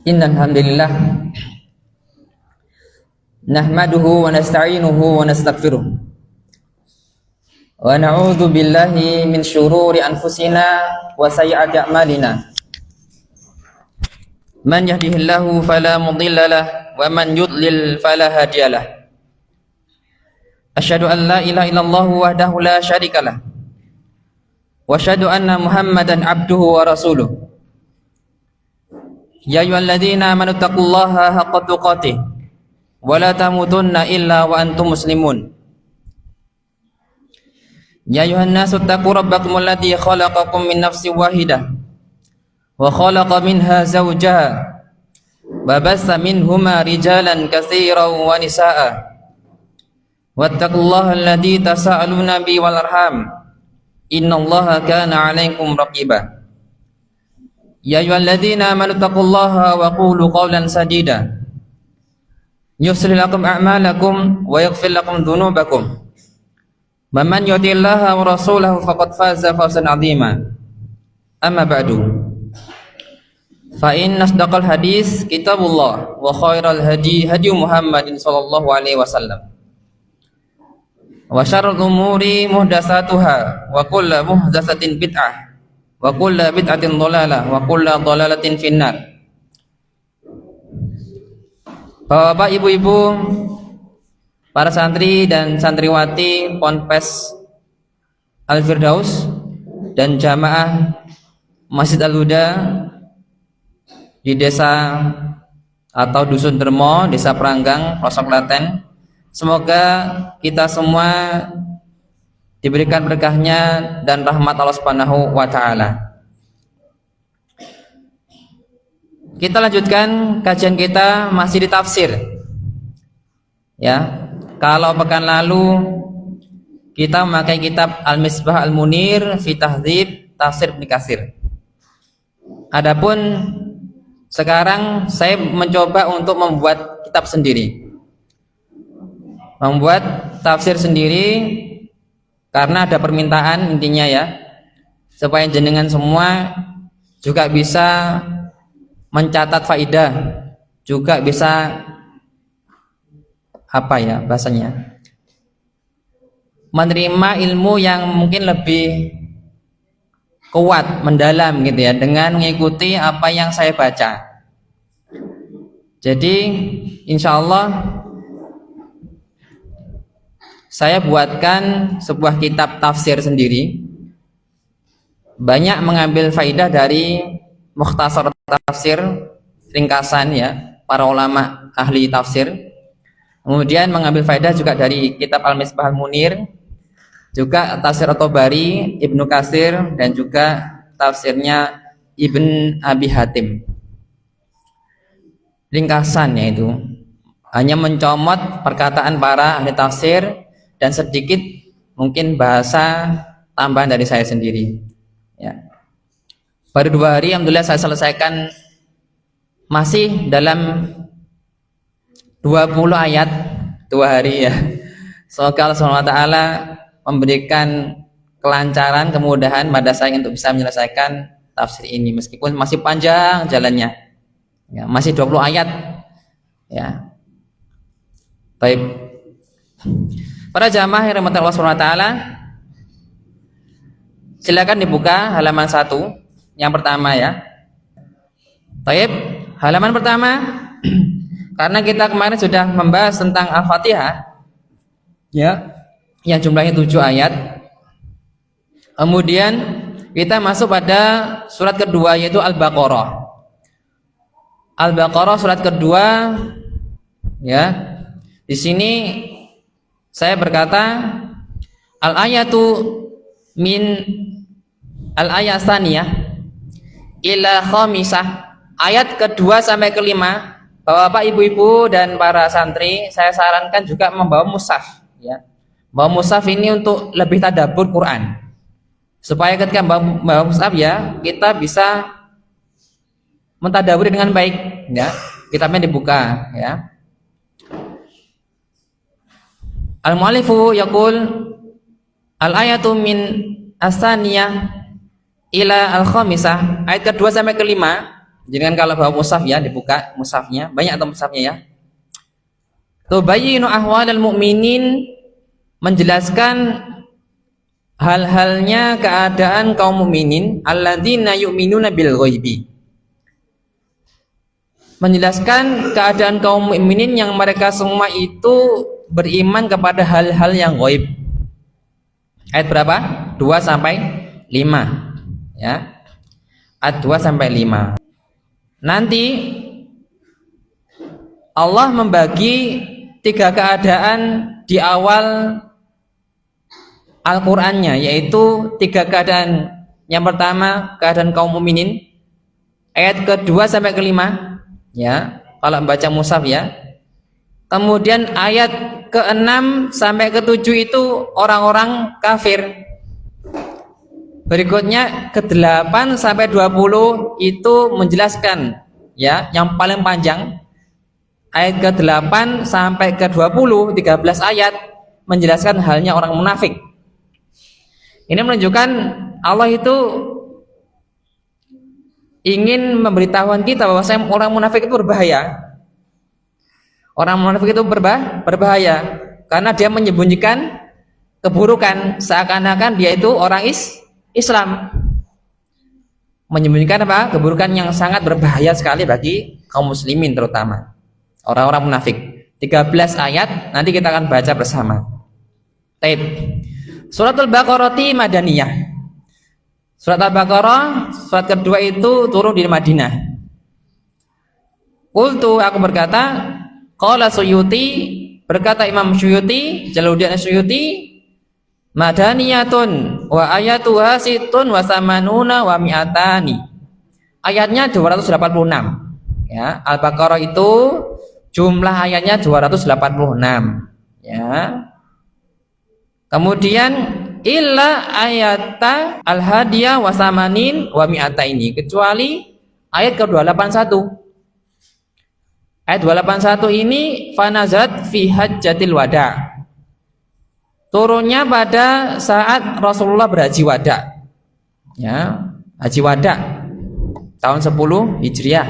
Innal hamdalillah nahmaduhu wa nasta'inuhu wa nastaghfiruh wa na'udzu billahi min syururi anfusina wa sayyiati a'malina. Man yahdihillahu fala mudhillalah wa man yudlil fala hadiyalah. Asyhadu an la ilaha illallah wahdahu la syarikalah wa asyhadu anna Muhammadan abduhu wa rasuluh. Ya ayyuhalladzina amanu taqullaha haqqa tuqatih wa la tamutunna illa wa antum muslimun. Ya ayyuhan nasu taqu rabbakumul ladzi khalaqakum min nafsin wahidah wa khalaqa minha zawjaha wa bassa minhuma rijalan katsiran wa nisaa'a. Wattaqullaha alladzi tasaaluna bihi wal arham innallaha kana 'alaikum raqibah. Ya ayyuhalladzina amanu taqullaha wa qulu qawlan sadida yuslih lakum a'malakum wa yaghfir lakum dhunubakum. Man yuti'illaha wa rasulahu faqad faza fawzan 'azima. Amma ba'du. Fa inna asdaqal hadis kitabullah wa khairal hadi hadi Muhammadin sallallahu alaihi wasallam. Wa syarrul umuri muhdatsatuha wa kullu muhdatsatin bid'ah wa kullu bid'atin dhalalah wa kullu dhalalatin finnar. Bapak, ibu-ibu, para santri dan santriwati Ponpes Al-Firdaus dan jamaah Masjid Al-Huda di desa atau Dusun Dermo, Desa Peranggang, Pelosok Klaten. Semoga kita semua diberikan berkahnya dan rahmat Allah Subhanahu wa taala. Kita lanjutkan kajian kita masih di tafsir. Ya. Kalau pekan lalu kita memakai kitab Al-Misbah Al-Munir fi Tahdzib Tafsir Ibnu Katsir. Adapun sekarang saya mencoba untuk membuat kitab sendiri. Membuat tafsir sendiri karena ada permintaan intinya ya, supaya jenengan semua juga bisa mencatat faidah, juga bisa apa ya bahasanya, menerima ilmu yang mungkin lebih kuat, mendalam gitu ya, dengan mengikuti apa yang saya baca. Jadi insya Allah saya buatkan sebuah kitab tafsir sendiri, banyak mengambil faidah dari Mukhtasar Tafsir, ringkasan ya para ulama ahli tafsir. Kemudian mengambil faidah juga dari kitab Al-Misbah Al-Munir, juga tafsir At-Tabari, Ibnu Katsir, dan juga tafsirnya Ibn Abi Hatim. Ringkasannya itu hanya mencomot perkataan para ahli tafsir dan sedikit mungkin bahasa tambahan dari saya sendiri ya. Baru 2 hari alhamdulillah saya selesaikan, masih dalam 20 ayat 2 hari ya. Semoga Allah SWT memberikan kelancaran, kemudahan pada saya untuk bisa menyelesaikan tafsir ini meskipun masih panjang jalannya ya, masih 20 ayat ya. Baik, para jamaah yang dirahmati Allah SWT, silakan dibuka halaman 1 yang pertama ya. Baik, halaman pertama karena kita kemarin sudah membahas tentang Al-Fatihah ya, yang jumlahnya 7 ayat. Kemudian kita masuk pada surat kedua yaitu Al-Baqarah. Al-Baqarah surat kedua ya. Di sini saya berkata al-ayatu min al-ayat tsaniyah ila khamisah, ayat kedua sampai kelima. Bapak, ibu-ibu dan para santri, saya sarankan juga membawa mushaf ya. Bawa mushaf ini untuk lebih tadabbur Quran, supaya ketika membawa mushaf ya kita bisa mentadabburi dengan baik ya. Kitabnya dibuka ya. Al-mu'allifu yaqul al-ayatu min as-saniyah ila al-khamisah, ayat kedua sampai kelima Jangan kalau bawa mushaf ya, dibuka mushafnya, banyak atau mushafnya ya. Tubayyinu ahwalal mu'minin, menjelaskan hal-halnya keadaan kaum mukminin alladzina yu'minuna bil ghaibi. Menjelaskan keadaan kaum mukminin yang mereka semua itu beriman kepada hal-hal yang ghaib. Ayat berapa? 2 sampai 5 ya. Ayat 2 sampai 5. Nanti Allah membagi 3 keadaan di awal Al-Qur'annya, yaitu 3 keadaan. Yang pertama keadaan kaum mukminin, ayat ke-2 sampai ke-5 ya, kalau membaca mushaf ya. Kemudian ayat ke-6 sampai ke-7 itu orang-orang kafir. Berikutnya ke-8 sampai 20 itu menjelaskan ya, yang paling panjang ayat ke-8 sampai ke-20, 13 ayat menjelaskan halnya orang munafik. Ini menunjukkan Allah itu ingin memberitahuan kita bahwa orang munafik itu berbahaya. Orang munafik itu berbahaya karena dia menyembunyikan keburukan, seakan-akan dia itu orang Islam. Menyembunyikan apa? Keburukan yang sangat berbahaya sekali bagi kaum muslimin, terutama orang-orang munafik. 13 ayat nanti kita akan baca bersama. Taib. Suratul Baqarah Madaniyah. Surat Al-Baqarah surat kedua itu turun di Madinah. Qultu, aku berkata, qala Suyuti, berkata Imam Suyuti, Jalaluddin Suyuti, Madaniyatun wa ayatuha situn wa samanuna wa mi'atani. Ayatnya 286 ya. Al-Baqarah itu jumlah ayatnya 286 ya. Kemudian illa ayata al-hadiyah wa samanin wa mi'ata ini, kecuali ayat ke-281. Ayat 281 ini fanazat fi hajjatil wada, turunnya pada saat Rasulullah berhaji wada ya, haji wada tahun 10 Hijriah.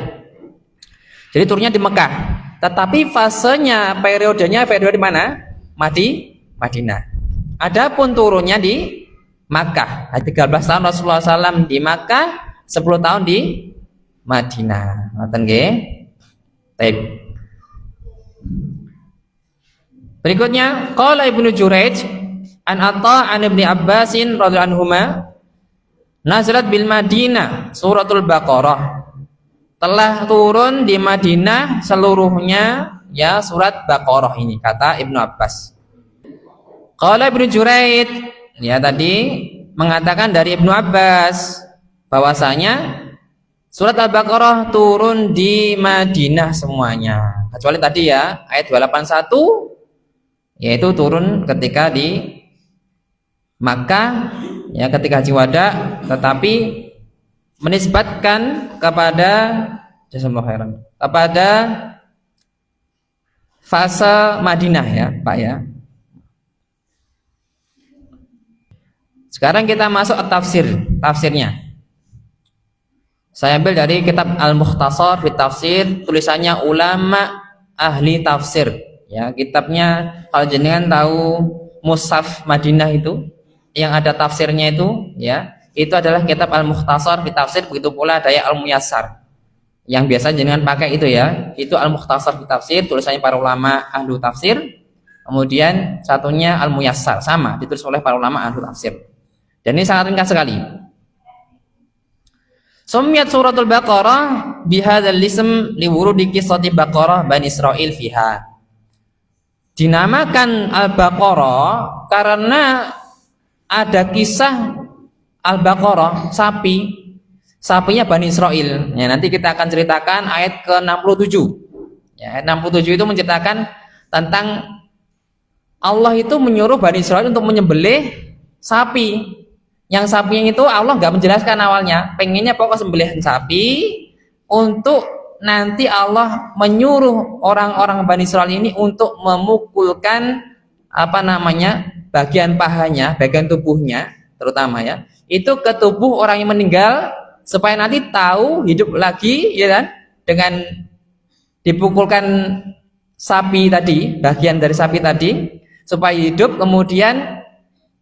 Jadi turunnya di Mekah, tetapi fasenya periodenya di mana? Madinah. Adapun turunnya di Makkah. 13 tahun Rasulullah SAW di Makkah, 10 tahun di Madinah. Ngoten nggih. Baik. Berikutnya qala Ibnu Jurayj an Atha an Ibnu Abbasin radhiyallahu anhuma, nazalat bil Madinah suratul Baqarah. Telah turun di Madinah seluruhnya ya surat Baqarah ini, kata Ibnu Abbas. Qala Ibnu Jurayj ya, tadi mengatakan dari Ibnu Abbas bahwasanya surat Al-Baqarah turun di Madinah semuanya, kecuali tadi ya ayat 281 yaitu turun ketika di Makkah ya, ketika haji wada, tetapi menisbatkan kepada jazakallahu khairan, kepada fase Madinah ya Pak ya. Sekarang kita masuk ke tafsirnya. Saya ambil dari kitab Al-Mukhtasar fi Tafsir, tulisannya ulama ahli tafsir. Ya, kitabnya kalau jenengan tahu Mushaf Madinah itu yang ada tafsirnya itu, ya, itu adalah kitab Al-Mukhtasar fi Tafsir, begitu pula ada Al-Muyassar. Yang biasa jenengan pakai itu ya, itu Al-Mukhtasar fi Tafsir, tulisannya para ulama ahli tafsir. Kemudian satunya Al-Muyassar, sama ditulis oleh para ulama ahli tafsir. Dan ini sangat ringkas sekali. Summiyat suratul Baqarah bihadzal ism liwurudi qissati Baqarah Bani Israil fiha. Dinamakan Al-Baqarah karena ada kisah Al-Baqarah, sapinya Bani Israil. Ya, nanti kita akan ceritakan ayat ke-67. Ya, ayat 67 itu menceritakan tentang Allah itu menyuruh Bani Israil untuk menyembelih sapi. Yang sapinya itu Allah nggak menjelaskan awalnya, pengennya pokok sembelihan sapi untuk nanti Allah menyuruh orang-orang Bani Israil ini untuk memukulkan bagian pahanya, bagian tubuhnya terutama ya, itu ke tubuh orang yang meninggal supaya nanti tahu hidup lagi, ya kan, dengan dipukulkan sapi tadi, bagian dari sapi tadi, supaya hidup kemudian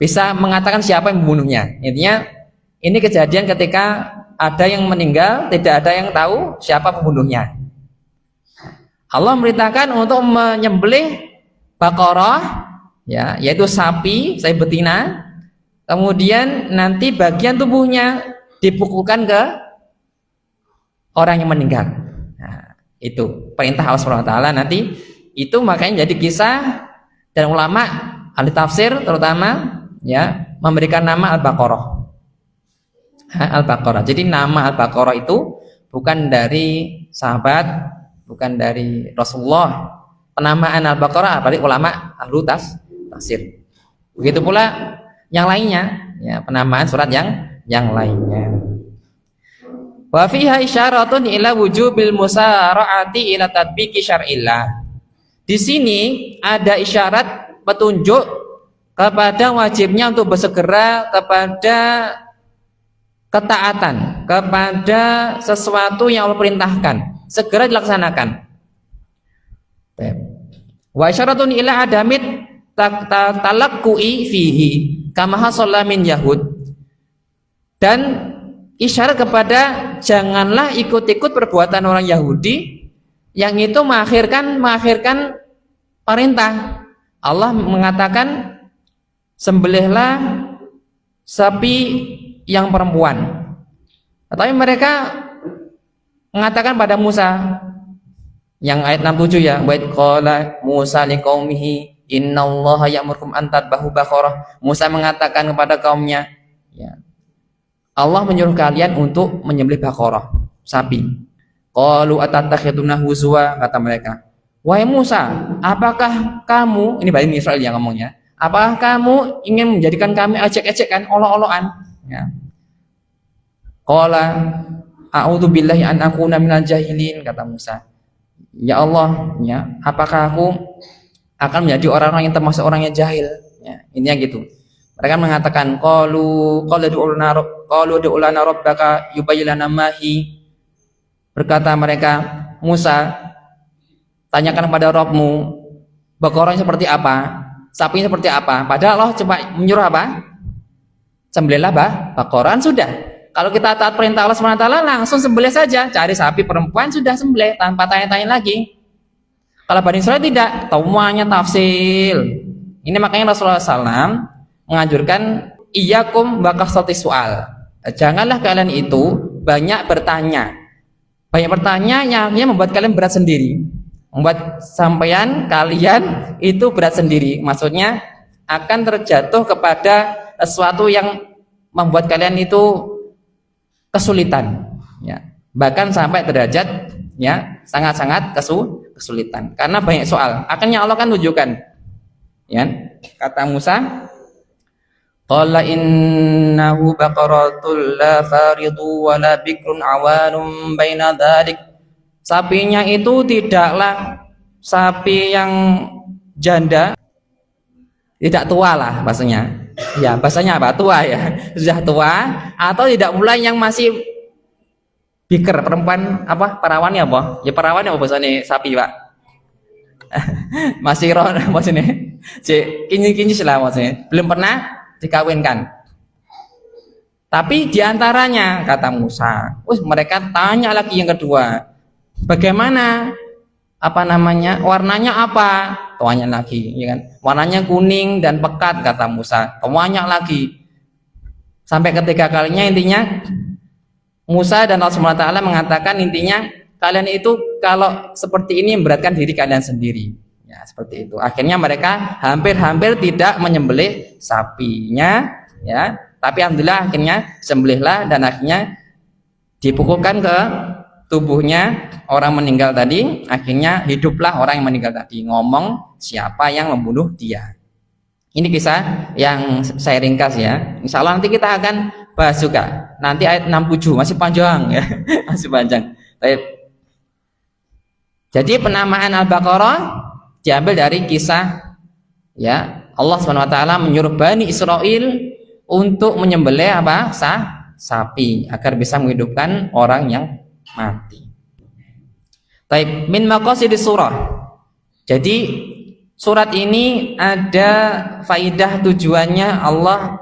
bisa mengatakan siapa yang membunuhnya. Intinya ini kejadian ketika ada yang meninggal, tidak ada yang tahu siapa pembunuhnya. Allah memerintahkan untuk menyembelih Baqarah, ya, yaitu sapi betina. Kemudian nanti bagian tubuhnya dipukulkan ke orang yang meninggal. Nah, itu perintah Allah Subhanahu wa taala nanti. Itu makanya jadi kisah, dan ulama ahli tafsir terutama, ya, memberikan nama Al-Baqarah. Al-Baqarah. Jadi nama Al-Baqarah itu bukan dari sahabat, bukan dari Rasulullah. Penamaan Al-Baqarah balik ulama ahli tafsir. Begitu pula yang lainnya, ya, penamaan surat yang lainnya. Wa fiha isyaratun ila wujubil musara'ati ila tatbiqi syar'illah. Di sini ada isyarat petunjuk kepada wajibnya untuk bersegera kepada ketaatan, kepada sesuatu yang Allah perintahkan, segera dilaksanakan. Wa isyaratun ila adamit talaqqu'i fihi kama hasalla min Yahud. Dan isyarat kepada janganlah ikut-ikut perbuatan orang Yahudi yang itu mengakhirkan perintah. Allah mengatakan sembelihlah sapi yang perempuan. Tapi mereka mengatakan pada Musa, yang ayat 67 ya, wa qala Musa liqaumihi innallaha ya'murukum an tadbahu baqarah. Musa mengatakan kepada kaumnya, ya, Allah menyuruh kalian untuk menyembelih baqarah, sapi. Qalu atattakhiduna huzwa, kata mereka. Wahai Musa, apakah kamu, ini Bani Israil yang ngomongnya, apakah kamu ingin menjadikan kami ejek-ejekan, olok-olokan? Ya. Qala a'udzubillahi an akuna minal jahilin, kata Musa. Ya Allah, ya, apakah aku akan menjadi orang-orang yang termasuk orang yang jahil? Ya, intinya gitu. Mereka mengatakan qalu du'u lana rabbaka yubayyin lana ma hi. Berkata mereka, Musa, tanyakan kepada Rabbmu Baqarah seperti apa, sapinya seperti apa. Padahal Allah cuma menyuruh apa? Sembelihlah Baqarah, sudah. Kalau kita taat perintah Allah SWT langsung sembelih saja, cari sapi perempuan sudah sembelih tanpa tanya-tanya lagi. Kalau Bani Israil tidak, semuanya tafsil. Ini makanya Rasulullah SAW menganjurkan iyyakum wa kasratis soal. Janganlah kalian itu banyak bertanya. Banyak bertanya yang membuat kalian berat sendiri, membuat sampean kalian itu berat sendiri. Maksudnya akan terjatuh kepada sesuatu yang membuat kalian itu kesulitan, ya, bahkan sampai derajat, ya, sangat-sangat kesulitan karena banyak soal. Akhirnya Allah kan tunjukkan, ya, kata Musa, qala innahu baqaratul la faridu wa la bikrun awanum baina dzalik. Sapinya itu tidaklah sapi yang janda, tidak tua lah bahasanya. Ya, bahasanya apa? Tua, ya. Sudah tua, atau tidak pula yang masih biker, perempuan apa? Perawannya apa? Ya perawannya apa bahasanya sapi, Pak? Masih roh maksudnya. Kini lah maksudnya. Belum pernah dikawinkan. Tapi diantaranya kata Musa, mereka tanya lagi yang kedua, bagaimana warnanya apa? Tanya lagi, ya kan? Warnanya kuning dan pekat, kata Musa. Tanya lagi. Sampai ketiga kalinya intinya Musa dan Allah SWT mengatakan intinya kalian itu kalau seperti ini memberatkan diri kalian sendiri. Ya, seperti itu. Akhirnya mereka hampir-hampir tidak menyembelih sapinya, ya. Tapi alhamdulillah akhirnya sembelihlah dan akhirnya dipukulkan ke tubuhnya orang meninggal tadi. Akhirnya hiduplah orang yang meninggal tadi, ngomong siapa yang membunuh dia. Ini kisah yang saya ringkas, ya. Insya Allah nanti kita akan bahas juga nanti ayat 67, masih panjang, ya. Masih panjang. Baik. Jadi penamaan Al-Baqarah diambil dari kisah, ya, Allah SWT menyuruh Bani Israil untuk menyembelih apa? sapi agar bisa menghidupkan orang yang mati. Taib min maqasidis surah. Jadi surat ini ada faidah tujuannya Allah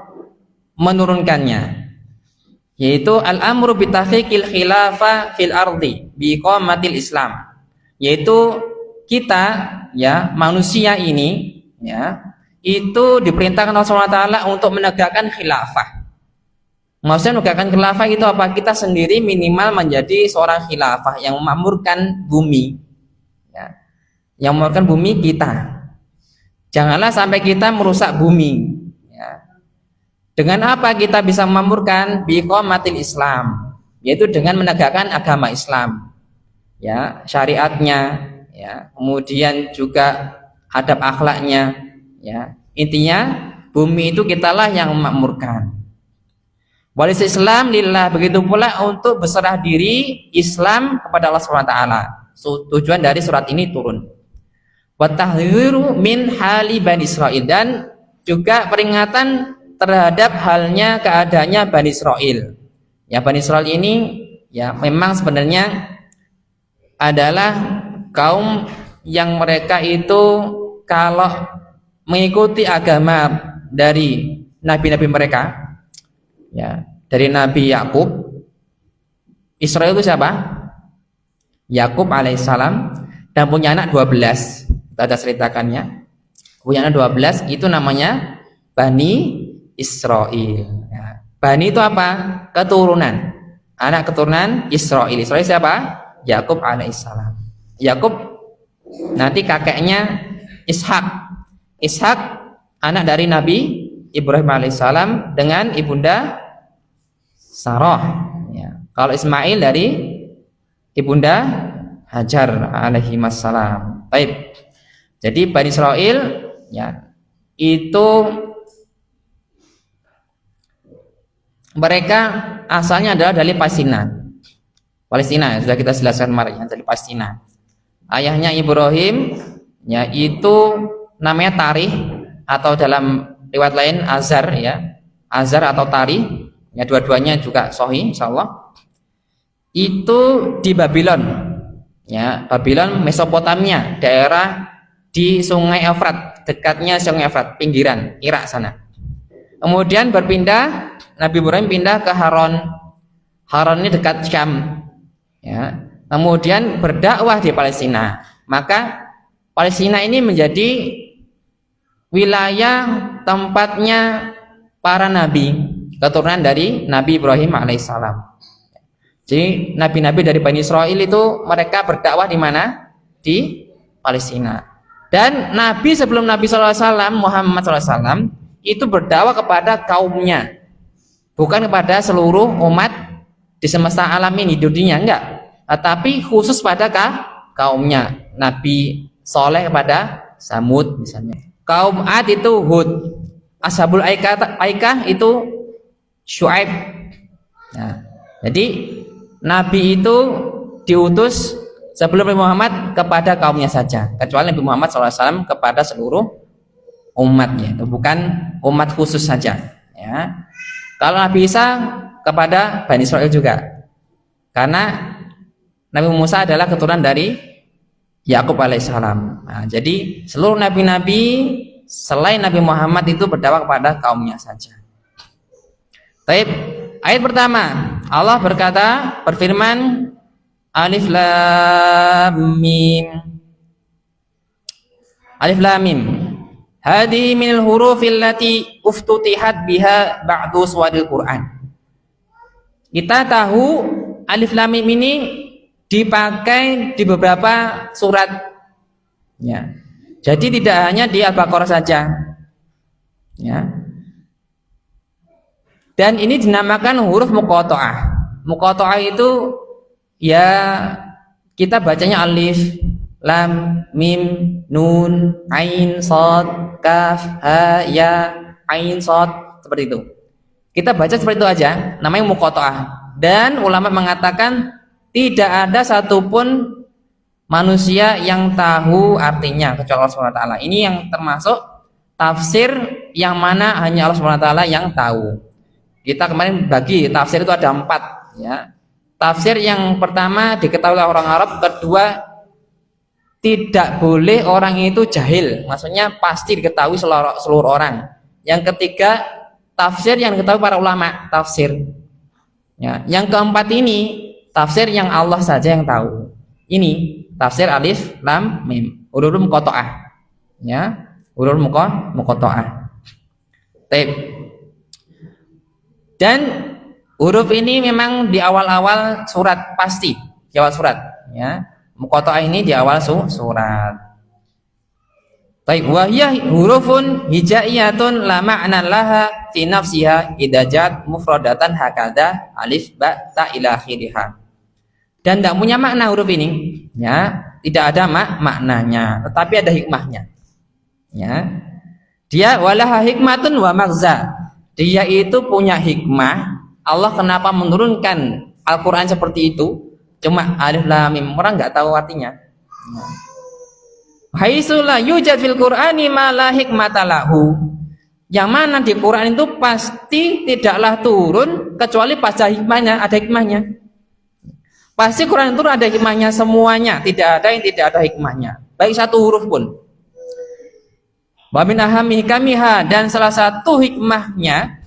menurunkannya, yaitu al-amru bi tahqiqil khilafah fil ardi bi iqamatil Islam, yaitu kita ya manusia ini ya itu diperintahkan Allah SWT untuk menegakkan khilafah. Maksudnya menegakkan khilafah itu apa? Kita sendiri minimal menjadi seorang khilafah yang memakmurkan bumi ya. Yang memakmurkan bumi kita. Janganlah sampai kita merusak bumi ya. Dengan apa kita bisa memakmurkan? Biqomatil Islam, yaitu dengan menegakkan agama Islam ya, syariatnya ya, kemudian juga adab akhlaknya ya. Intinya bumi itu kitalah yang memakmurkan. Walis Islam lillah, begitu pula untuk berserah diri Islam kepada Allah SWT. Tujuan dari surat ini turun. Wa tahdziru min hali Bani Israil, dan juga peringatan terhadap halnya keadaannya Bani Israil. Ya, Bani Israil ini ya memang sebenarnya adalah kaum yang mereka itu kalau mengikuti agama dari nabi-nabi mereka ya, dari Nabi Yakub. Israil itu siapa? Yakub alaihissalam, dan punya anak 12. Kita ada ceritakannya. Punya anak 12, itu namanya Bani Israil ya. Bani itu apa? Keturunan, anak keturunan Israil. Israil siapa? Yakub alaihissalam. Yakub nanti kakeknya Ishak. Ishak anak dari Nabi Ibrahim alaihissalam dengan ibunda Sarah ya. Kalau Ismail dari ibunda Hajar alaihissalam. Baik. Jadi Bani Israil ya itu mereka asalnya adalah dari Palestina. Palestina sudah kita jelaskan kemarin, dari Palestina. Ayahnya Ibrahim ya itu namanya Tarih, atau dalam riwayat lain Azar ya, Azar atau Tarih ya, dua-duanya juga sahih insyaallah. Itu di Babylon ya, Babylon Mesopotamia, daerah di Sungai Efrat, dekatnya Sungai Efrat, pinggiran Irak sana. Kemudian berpindah, Nabi Ibrahim pindah ke Haran. Haran ini dekat Syam ya. Kemudian berdakwah di Palestina. Maka Palestina ini menjadi wilayah tempatnya para nabi, keturunan dari Nabi Ibrahim alaihissalam. Jadi nabi-nabi dari Bani Israil itu mereka berdakwah di mana? Di Palestina. Dan Nabi sebelum Nabi SAW, Muhammad SAW itu berdakwah kepada kaumnya, bukan kepada seluruh umat di semesta alam ini, di dunia enggak, tetapi khusus pada kaumnya. Nabi Soleh kepada Samud misalnya, kaum Ad itu Hud, Ashabul Aikah itu Syuaib. Nah, jadi Nabi itu diutus sebelum Nabi Muhammad kepada kaumnya saja, kecuali Nabi Muhammad SAW kepada seluruh umatnya, itu bukan umat khusus saja ya. Kalau Nabi Isa kepada Bani Israil juga, karena Nabi Musa adalah keturunan dari Yakub alaihissalam. Nah, jadi seluruh nabi-nabi selain Nabi Muhammad itu berdakwah kepada kaumnya saja. Baik, ayat pertama Allah berfirman, Alif Lam Mim. Alif Lam Mim. Hadi minal hurufil lati uftutihat biha ba'du suwaril Quran. Kita tahu Alif Lam Mim ini dipakai di beberapa surat ya. Jadi tidak hanya di Al-Baqarah saja ya. Dan ini dinamakan huruf muqatta'ah. Muqatta'ah itu ya kita bacanya alif, lam, mim, nun, ain, shad, kaf, ha, ya, ain, shad, seperti itu. Kita baca seperti itu aja, namanya muqatta'ah. Dan ulama mengatakan tidak ada satupun manusia yang tahu artinya kecuali Allah SWT. Ini yang termasuk tafsir yang mana hanya Allah SWT yang tahu. Kita kemarin bagi tafsir itu ada 4 ya. Tafsir yang pertama diketahui oleh orang Arab, kedua tidak boleh orang itu jahil, maksudnya pasti diketahui seluruh orang. Yang ketiga, tafsir yang diketahui para ulama tafsir. Ya, yang keempat ini tafsir yang Allah saja yang tahu. Ini tafsir alif lam mim, huruf muqatta'ah. Ya, huruf muqatta'ah. Baik. Dan huruf ini memang di awal-awal surat pasti, di awal surat, ya. Muqatta'ah ini di awal surat. Baik, wa hiya hurufun hijaiyatun la ma'na laha fi nafsiha idza ja'at mufradatan hakadha alif ba ta ila akhirih. Dan tidak punya makna huruf ini, ya. Tidak ada maknanya, tetapi ada hikmahnya. Ya. Dia walaha hikmatun wa maghza. Dia itu punya hikmah. Allah kenapa menurunkan Al-Qur'an seperti itu? Cuma alif lam mim, orang nggak tahu artinya. Haitsu la yujad fil Qur'ani ma la hikmata lahu. Yang mana di Quran itu pasti tidaklah turun kecuali pada hikmahnya, ada hikmahnya. Pasti Quran itu ada hikmahnya semuanya, tidak ada yang tidak ada hikmahnya. Baik satu huruf pun. Wa min ahami hikamiha, dan salah satu hikmahnya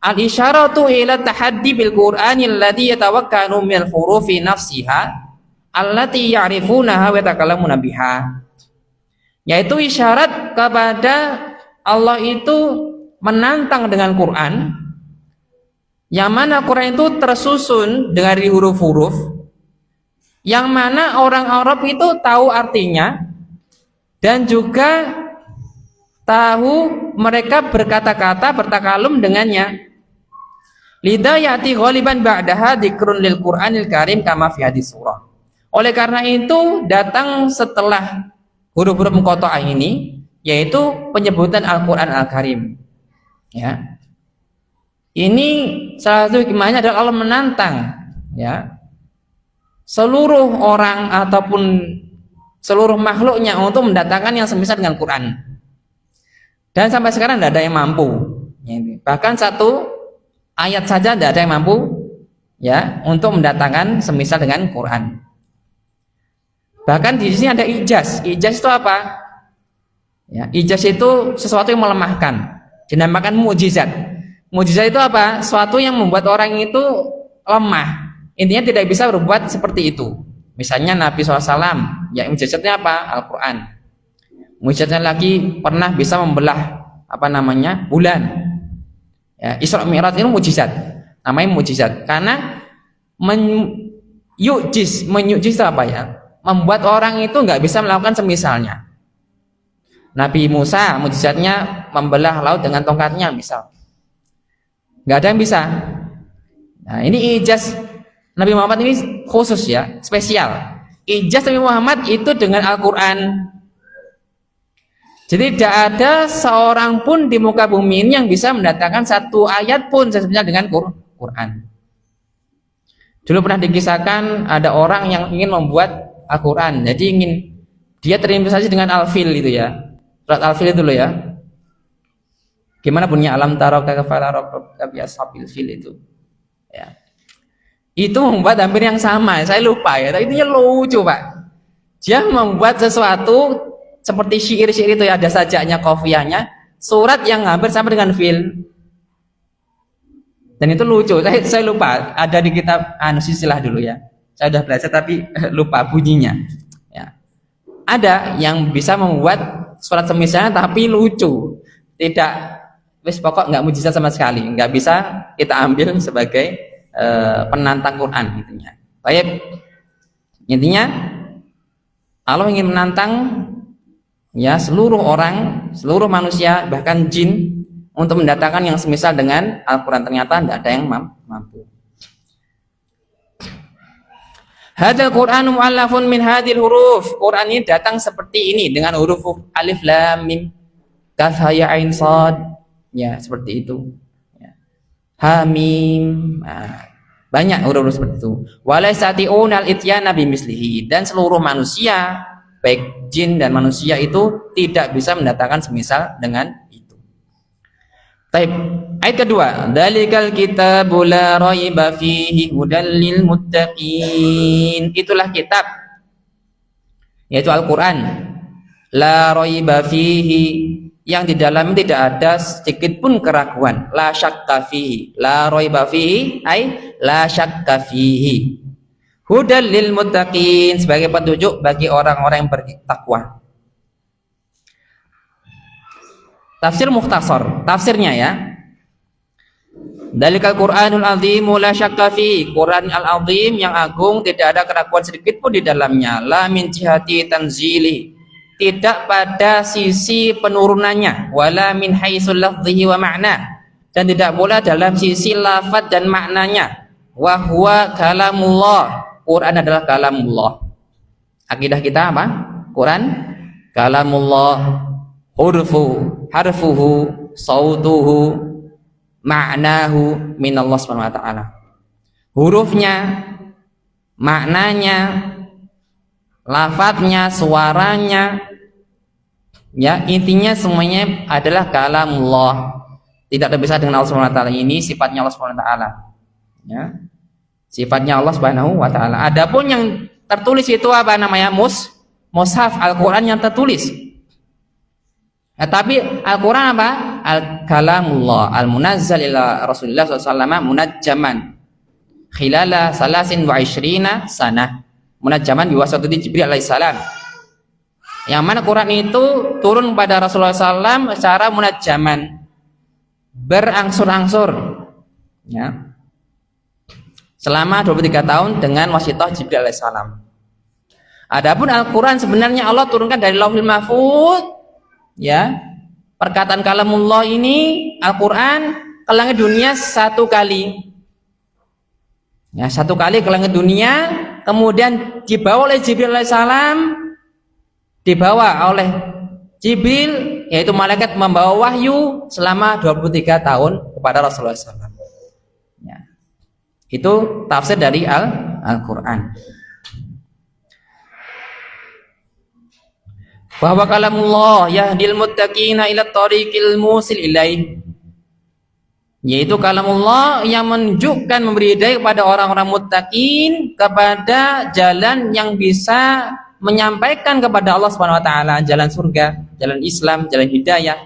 al-isyaratu ila tahaddi bil Qur'ani alladhi yatawakkanu min al-hurufi nafsiha allati ya'rifunaha wa yatakallamuna biha. Yaitu isyarat kepada Allah itu menantang dengan Quran, yang mana Quran itu tersusun dari huruf-huruf yang mana orang Arab itu tahu artinya dan juga tahu mereka berkata-kata bertakalum dengannya. Lidayati ghaliban ba'daha dzikrun lil Qur'anil Karim kama fi hadis surah. Oleh karena itu datang setelah huruf-huruf muqatta'ah ini yaitu penyebutan Al-Qur'an Al-Karim. Ya. Ini salah satu hikmahnya adalah Allah menantang ya seluruh orang ataupun seluruh makhluknya untuk mendatangkan yang semisal dengan Quran. Dan sampai sekarang tidak ada yang mampu. Bahkan satu ayat saja tidak ada yang mampu ya untuk mendatangkan semisal dengan Quran. Bahkan di sini ada ijaz. Ijaz itu apa? Ya, ijaz itu sesuatu yang melemahkan, dinamakan mukjizat. Mukjizat itu apa? Sesuatu yang membuat orang itu lemah. Intinya tidak bisa berbuat seperti itu. Misalnya Nabi SAW, ya mukjizatnya apa? Al-Quran. Mukjizatnya lagi pernah bisa membelah bulan. Ya, Isra Mi'raj itu mukjizat. Namanya mukjizat karena menyukjiz itu apa ya? Membuat orang itu nggak bisa melakukan semisalnya. Nabi Musa mukjizatnya membelah laut dengan tongkatnya misal. Nggak ada yang bisa. Nah, ini ijaz Nabi Muhammad ini khusus ya, spesial. Ijaz Nabi Muhammad itu dengan Al-Quran. Jadi tidak ada seorang pun di muka bumi ini yang bisa mendatangkan satu ayat pun sebenarnya dengan Quran. Dulu pernah dikisahkan ada orang yang ingin membuat Al-Quran. Jadi dia terinspirasi dengan Al-Fil itu ya. Surat Al-Fil itu loh ya. Gimana bunyinya alam taro kafala rabbuka bi ashabil fil itu. Ya. Itu membuat hampir yang sama. Saya lupa ya, tapi itu lucu, Pak. Dia membuat sesuatu seperti syair-syair itu ya, ada sajaknya, qafiyahnya, surat yang hampir sama dengan fil. Dan itu lucu. Saya lupa, ada di kitab silsilah dulu ya. Saya sudah belajar tapi lupa bunyinya. Ya. Ada yang bisa membuat surat semisalnya tapi lucu. Tidak, wis pokok nggak mujizat sama sekali, nggak bisa kita ambil sebagai penantang Quran intinya. Baik, intinya Allah ingin menantang ya seluruh orang, seluruh manusia bahkan jin untuk mendatangkan yang semisal dengan Al-Quran. Ternyata tidak ada yang mampu. Hadal Quran mu'allafun min hadil huruf. Quran ini datang seperti ini dengan huruf alif lam mim kaf ha ya ain shad. Ya, seperti itu. Ya. Hamim. Nah, banyak huruf seperti itu. Walaisati'unal ityana bimislihi, dan seluruh manusia baik jin dan manusia itu tidak bisa mendatangkan semisal dengan itu. Taib. Ayat kedua, "Dzalikal kitabu la raiba fihi hudal lil muttaqin." Itulah kitab, yaitu Al-Qur'an. La raiba fihi, yang di dalam tidak ada sedikit pun keraguan. La syakka fihi. La raiba fihi ay la syakka fihi. Hudal lil muttaqin, sebagai petunjuk bagi orang-orang yang bertakwa. Tafsir mukhtasar, tafsirnya ya. Dalikal Qur'anul azim la syakka fi, Quran al-azim yang agung tidak ada keraguan sedikit pun di dalamnya. La min jihati tanzili, tidak pada sisi penurunannya. Wala min haitsul lafdhihi wa ma'na, dan tidak pula dalam sisi lafaz dan maknanya. Wa huwa kalamullah, Quran adalah kalamullah. Akidah kita apa? Quran kalamullah, harfuhu, sautuhu, ma'nahu min Allah Subhanahu wa taala. Hurufnya, maknanya, lafadznya, suaranya, ya intinya semuanya adalah kalamullah. Tidak terpisah dengan Allah Subhanahu wa taala. Ini sifatnya Allah Subhanahu wa taala. Ya. Sifatnya Allah Subhanahu wa taala. Adapun yang tertulis itu apa namanya? Mushaf Al-Qur'an yang tertulis. Nah, tapi Al-Quran apa? Al-Kalamullah al-munazzal ila Rasulullah SAW munajjaman khilala salasin wa ishrina sanah. Munajjaman biwasatati Jibril alaihissalam, yang mana Quran itu turun pada Rasulullah SAW secara munajjaman, berangsur-angsur ya, selama 23 tahun dengan wasithah Jibril alaihissalam. Adapun Al-Quran sebenarnya Allah turunkan dari Lauhul Mahfuz. Ya, perkataan kalamullah ini Al-Quran ke langit dunia satu kali. Ya, satu kali ke langit dunia, kemudian dibawa oleh Jibril alaihissalam, dibawa oleh Jibril, yaitu malaikat membawa wahyu selama 23 tahun kepada Rasulullah SAW. Ya. Itu tafsir dari Al-Quran. Bahwa kalamullah yahdil muttaqina ila tariqil musil ilaih, yaitu kalamullah yang menunjukkan, memberi hidayah kepada orang-orang muttaqin kepada jalan yang bisa menyampaikan kepada Allah Subhanahu wa taala, jalan surga, jalan Islam, jalan hidayah.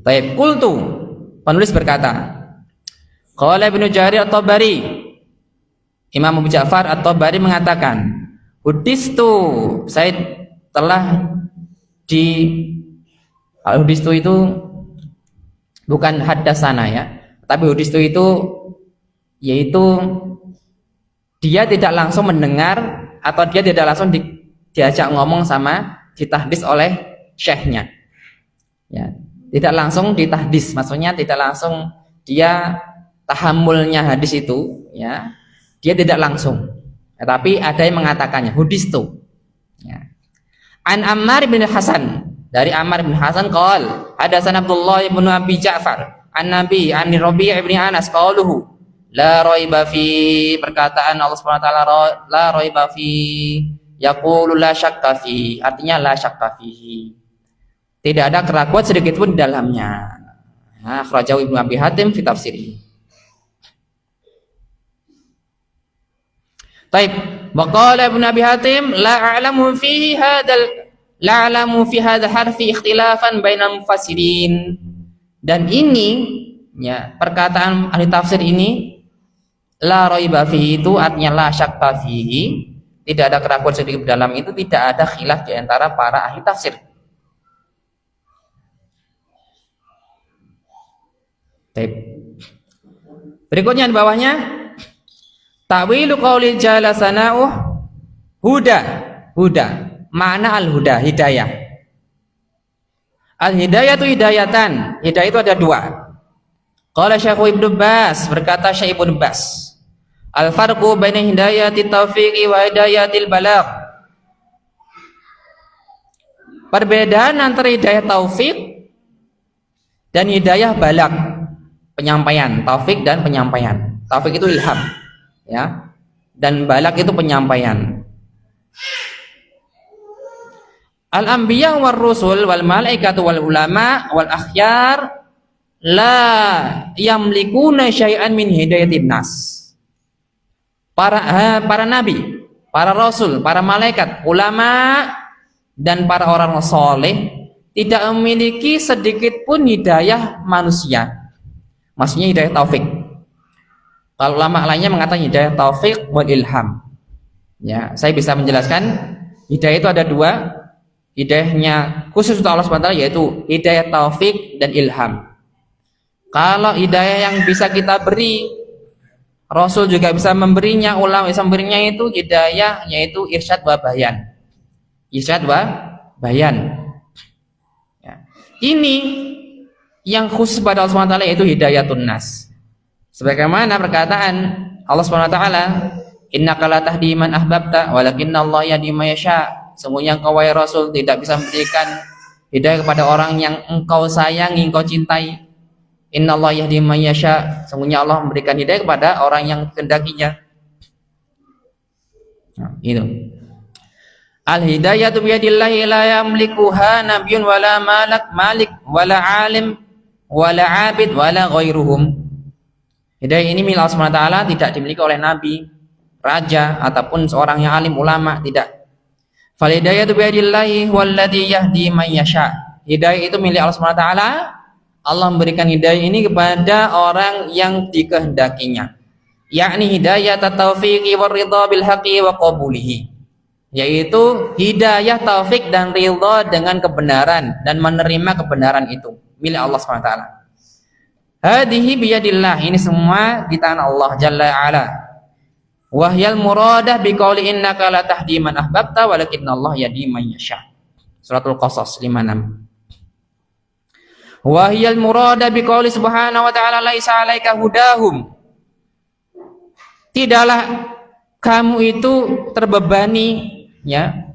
Baik, qultu, penulis berkata, qala Ibnu Jarir At-Tabari, Imam Abu Ja'far At-Tabari mengatakan, Hudistu, saya telah hudistu itu bukan haddasana ya, tapi hudistu itu yaitu dia tidak langsung mendengar atau dia tidak langsung diajak ngomong sama ditahdis oleh syekhnya ya, tidak langsung ditahdis, maksudnya tidak langsung dia tahammulnya hadis itu ya, dia tidak langsung. Tapi ada yang mengatakannya hudistu ya. An Ammar bin Hasan, dari Ammar bin Hasan qol hadatsana Abdullah bin Abi Ja'far an Nabi an Rabi' bin Anas qaluhu la raiba fi, perkataan Allah Subhanahu wa taala la raiba fi, yaqulu la syakka fi, artinya la syakka fihi, tidak ada keraguan sedikit pun di dalamnya. Nah, akhrajahu Ibnu Abi Hatim fi tafsirih. Baik, waqala Ibnu Abi Hatim la a'lamu fi hadha harfi ikhtilafan bainal mufassirin. Dan ini ya, perkataan ahli tafsir ini la raiba fihi itu artinya la syakka fihi, tidak ada keraguan sedikit dalam itu, tidak ada khilaf di antara para ahli tafsir. Baik. Berikutnya di bawahnya ta'wilu qauli jalla sana'uh huda. Makna al-huda, hidayah. Al-hidayah itu hidayatan. Hidayah itu ada dua. Qala Syekh Ibnu Bas, berkata Syekh Ibnu Bas, al-farqu baina hidayati taufiqi wa hidayatil balagh. Perbedaan antara hidayah taufik dan hidayah balagh, penyampaian. Taufik dan penyampaian. Taufik itu ilham ya, dan balak itu penyampaian. Al-anbiya war rusul wal malaikatu wal ulama wal akhyar la yamlikuna syai'an min hidayatin nas. Para nabi, para rasul, para malaikat, ulama dan para orang soleh tidak memiliki sedikit pun hidayah manusia. Maksudnya hidayah taufik. Kalau ulama lainnya mengatakan hidayah taufik wal ilham. Ya, saya bisa menjelaskan hidayah itu ada dua. Hidayahnya khusus untuk Allah SWT yaitu hidayah taufik dan ilham. Kalau hidayah yang bisa kita beri, Rasul juga bisa memberinya, ulama bisa memberinya, itu hidayah yaitu irsyad wa bayan. Irsyad wa bayan. Ya. Ini yang khusus pada Allah SWT yaitu hidayatun nas. Sebagaimana perkataan Allah SWT, innaka la tahdi man ahbabta walakinna Allah yahdi man yasha. Semuanya engkau wahai Rasul tidak bisa memberikan hidayah kepada orang yang engkau sayangi, engkau cintai. Innallaha yahdi man yasha. Semuanya Allah memberikan hidayah kepada orang yang kehendakinya. Nah, itu. Al hidayatu biyadillahi la yamlikuha nabiyyun wala malik wala alim wala abid wala ghairuhum. Hidayah ini milik Allah SWT, tidak dimiliki oleh nabi, raja ataupun seorang yang alim, ulama, tidak. Fal hidayatu biyadillahi walladzi yahdi man yasha. Hidayah itu milik Allah SWT. Allah memberikan hidayah ini kepada orang yang dikehendakinya. Yakni hidayah taufiqi war ridha bil haqqi wa qabulihi. Yaitu hidayah taufik dan ridha dengan kebenaran dan menerima kebenaran itu milik Allah SWT. Hadhihi biyadillah, ini semua di tangan Allah Jalla ala. Wahyal muradah biqauli innaka la tahdi man ahbabta walakinnallaha yahdi man yasha. Suratul Qasas 56. Wahyal muradah biqauli subhanahu wa ta'ala laisa 'alaika hudahum. Tidaklah kamu itu terbebani ya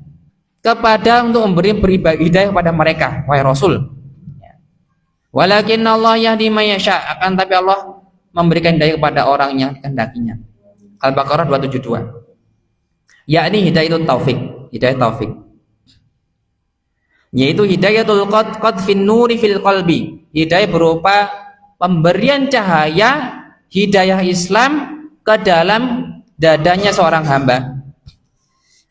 kepada untuk memberi hidayah kepada mereka wahai Rasul. Walakinnallaha yahdi man yasha, akan tapi Allah memberikan hidayah kepada orang yang kehendakinya. Al-Baqarah 272. Yakni hidayatul taufik, hidayah taufik. Yaitu hidayatul qadfin nuri fil qalbi, hidayah berupa pemberian cahaya hidayah Islam ke dalam dadanya seorang hamba.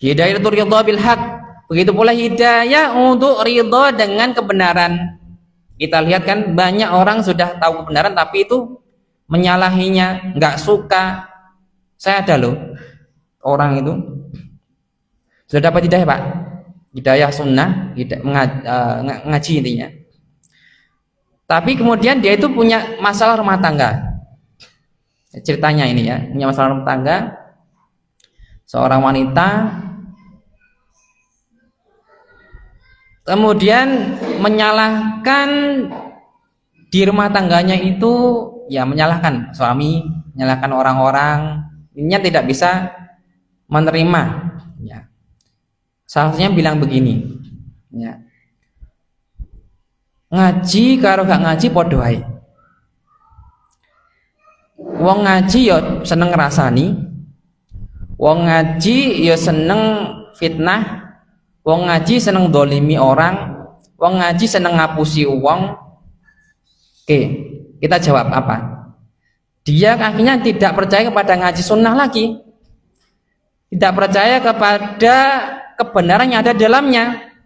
Hidayatul ridha bil haq, begitu pula hidayah untuk ridha dengan kebenaran. Kita lihat kan banyak orang sudah tahu kebenaran tapi itu menyalahinya, enggak suka. Saya ada loh orang itu sudah dapat hidayah Pak, hidayah sunnah, ngaji intinya. Tapi kemudian dia itu punya masalah rumah tangga. Ceritanya ini ya, punya masalah rumah tangga. Seorang wanita kemudian menyalahkan di rumah tangganya itu, ya menyalahkan suami, menyalahkan orang-orang. Ininya tidak bisa menerima ya. Salah satunya bilang begini ya, ngaji karo gak ngaji padha ae. Wong ngaji ya seneng ngrasani, wong ngaji ya seneng fitnah, wong ngaji seneng dolimi orang, wong ngaji seneng ngapusi uang. Oke, kita jawab apa? Dia akhirnya tidak percaya kepada ngaji sunnah lagi, tidak percaya kepada kebenaran yang ada dalamnya,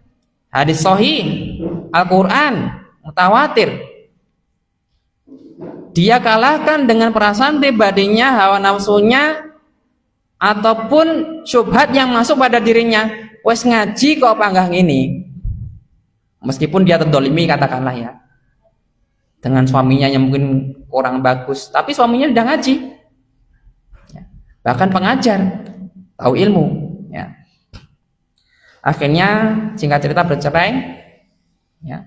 hadis sahih, Al-Quran, mutawatir. Dia kalahkan dengan perasaan pribadinya, hawa nafsunya, ataupun syubhat yang masuk pada dirinya. Wes ngaji kok apa enggak ini? Meskipun dia terdolimi katakanlah ya, dengan suaminya yang mungkin kurang bagus, tapi suaminya udah ngaji ya, bahkan pengajar, tahu ilmu ya. Akhirnya singkat cerita bercerai ya.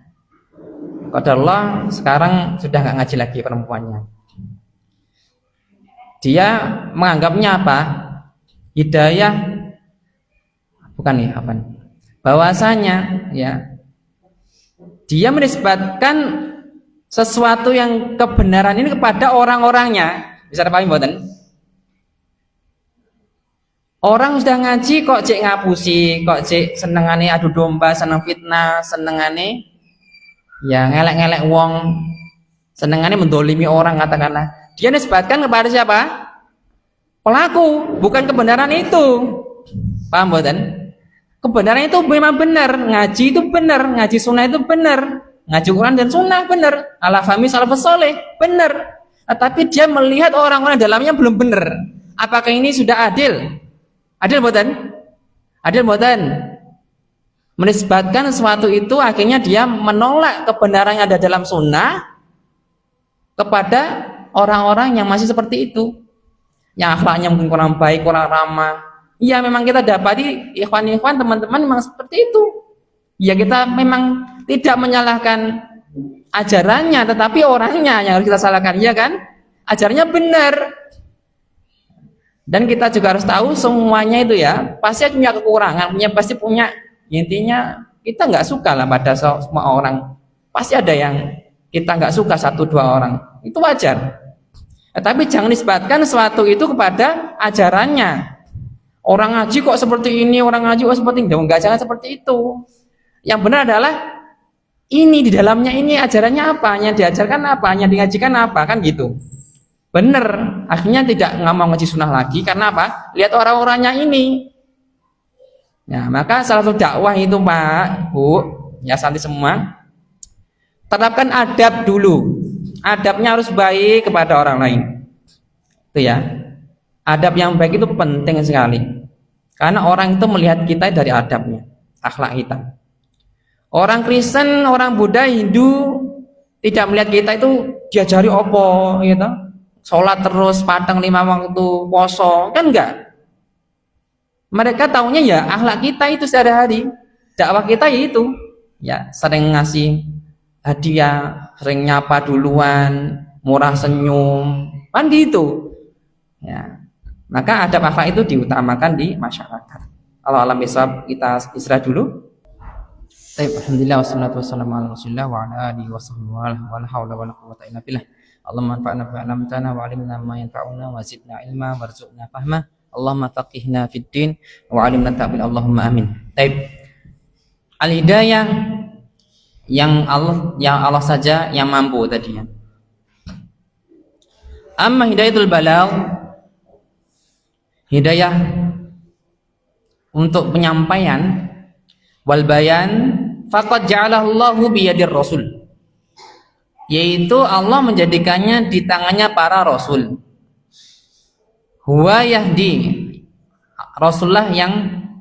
Qadarullah sekarang sudah nggak ngaji lagi perempuannya. Dia menganggapnya apa? Hidayah bukan nih apa? Bahwasanya ya dia menisbatkan sesuatu yang kebenaran ini kepada orang-orangnya. Bisa dipahami mboten? Orang sudah ngaji kok cek ngapusi, kok cek senengane adu domba, seneng fitnah, senengane ya ngelek-ngelek wong, senengane mendolimi orang katakanlah. Dia nisbatkan kepada siapa? Pelaku, bukan kebenaran itu. Paham bukan? Kebenaran itu memang benar, ngaji itu benar, ngaji sunnah itu benar, ngaji Quran dan sunnah benar, ala fahmi salafus saleh benar. Tapi dia melihat orang-orang dalamnya belum benar. Apakah ini sudah adil? Adil bukan? Adil bukan? Menisbatkan sesuatu itu akhirnya dia menolak kebenaran yang ada dalam sunnah kepada orang-orang yang masih seperti itu, yang akhlaknya mungkin kurang baik, kurang ramah. Ya memang kita dapati ikhwan-ikhwan teman-teman memang seperti itu. Ya kita memang tidak menyalahkan ajarannya, tetapi orangnya yang harus kita salahkan, ya kan? Ajarannya benar. Dan kita juga harus tahu semuanya itu ya pasti punya kekurangan, pasti punya, intinya kita nggak suka lah pada semua orang. Pasti ada yang kita nggak suka satu dua orang, itu wajar. Tapi jangan nisbatkan sesuatu itu kepada ajarannya. Orang ngaji kok seperti ini, orang ngaji kok seperti ini, enggak, jangan seperti itu. Yang benar adalah ini di dalamnya ini ajarannya apa, yang diajarkan apa, yang dingajikan apa, kan gitu. Bener, akhirnya tidak mau ngaji sunnah lagi karena apa? Lihat orang-orangnya ini. Ya, maka salah satu dakwah itu Pak, Bu, ya santri semua, terapkan adab dulu. Adabnya harus baik kepada orang lain. Itu ya. Adab yang baik itu penting sekali. Karena orang itu melihat kita dari adabnya, akhlak kita. Orang Kristen, orang Buddha, Hindu tidak melihat kita itu diajari opo gitu. Sholat terus, padang 5 waktu, poso, kan enggak. Mereka taunya ya akhlak kita itu sehari-hari. Dakwah kita ya itu. Ya, sering ngasih hadiah, sering nyapa duluan, murah senyum, kan gitu. Ya. Maka adab akhlak itu diutamakan di masyarakat. Allah alam bisawab, kita istirahat dulu. Alhamdulillah wassalatu wassalamu ala Rasulillah wa ala alihi washabbihi wa la haula wa la quwwata illa billah. Allahumma anfa'na bima 'allamtana wa 'allimna ma yanfa'una wa zidna ilma warzuqna fahma. Allahumma faqihna fid din wa 'allimna ta'wil. Allahumma amin. Baik. Al-hidayah yang Allah saja yang mampu tadinya. Amma hidayatul balagh, hidayah untuk penyampaian wal bayan faqad ja'alahu Allahu biyadir rasul, yaitu Allah menjadikannya di tangannya para rasul. Huwa yahdi, Rasulullah yang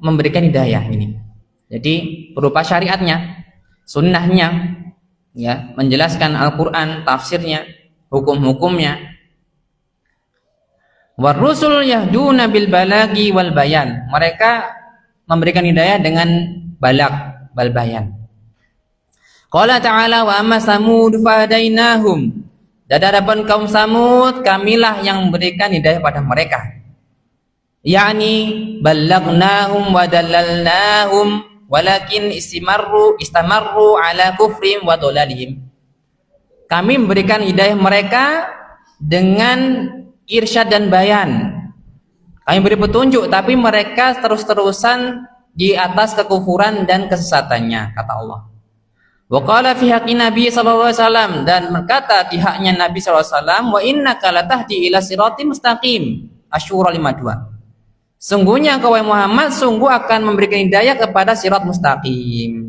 memberikan hidayah ini. Jadi berupa syariatnya, sunnahnya, ya, menjelaskan Al-Quran, tafsirnya, hukum-hukumnya. War rusul yahduna bil balagi wal bayan, mereka memberikan hidayah dengan balag, bal bayan. Qala ta'ala wa amma samud fahadainahum, dan adapun kaum Samud kamilah yang memberikan hidayah pada mereka, yakni ballagnahum wa dallalnahum walakin istamarru ala kufrim wa dhalalihim. Kami memberikan hidayah mereka dengan irsyad dan bayan. Kami beri petunjuk, tapi mereka terus-terusan di atas kekufuran dan kesesatannya, kata Allah. Wa qala fi haqqi Nabi sallallahu alaihi wasallam, dan berkata di haknya Nabi sallallahu alaihi wasallam, wa innaka latahdi ila siratim mustaqim. Asy-Syura 52. Sungguhnya kau Muhammad sungguh akan memberikan hidayah kepada sirat mustaqim.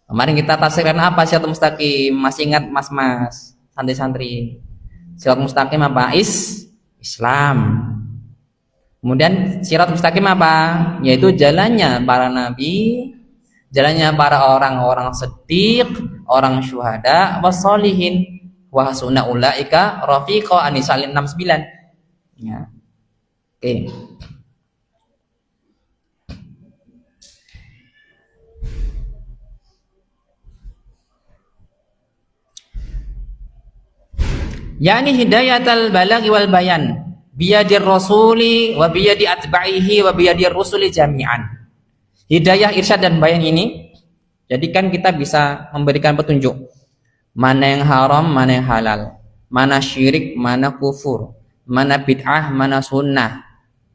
Kemarin kita tafsirkan apa sirat mustaqim? Masih ingat mas-mas, santri-santri? Sirat mustaqim apa? Islam. Kemudian sirat mustaqim apa? Yaitu jalannya para nabi, jalannya para orang-orang siddiq, orang syuhada, wassolihin, wa hasuna ulaika rafiqa. An-Nisa 69. Ya. Oke. Yani hidayatul balaghi wal bayan biyadir rasuli wa biyadi atba'ihi wa biyadir rusuli jami'an. Hidayah, irsyad dan bayan ini jadikan kita bisa memberikan petunjuk mana yang haram, mana yang halal, mana syirik, mana kufur, mana bid'ah, mana sunnah.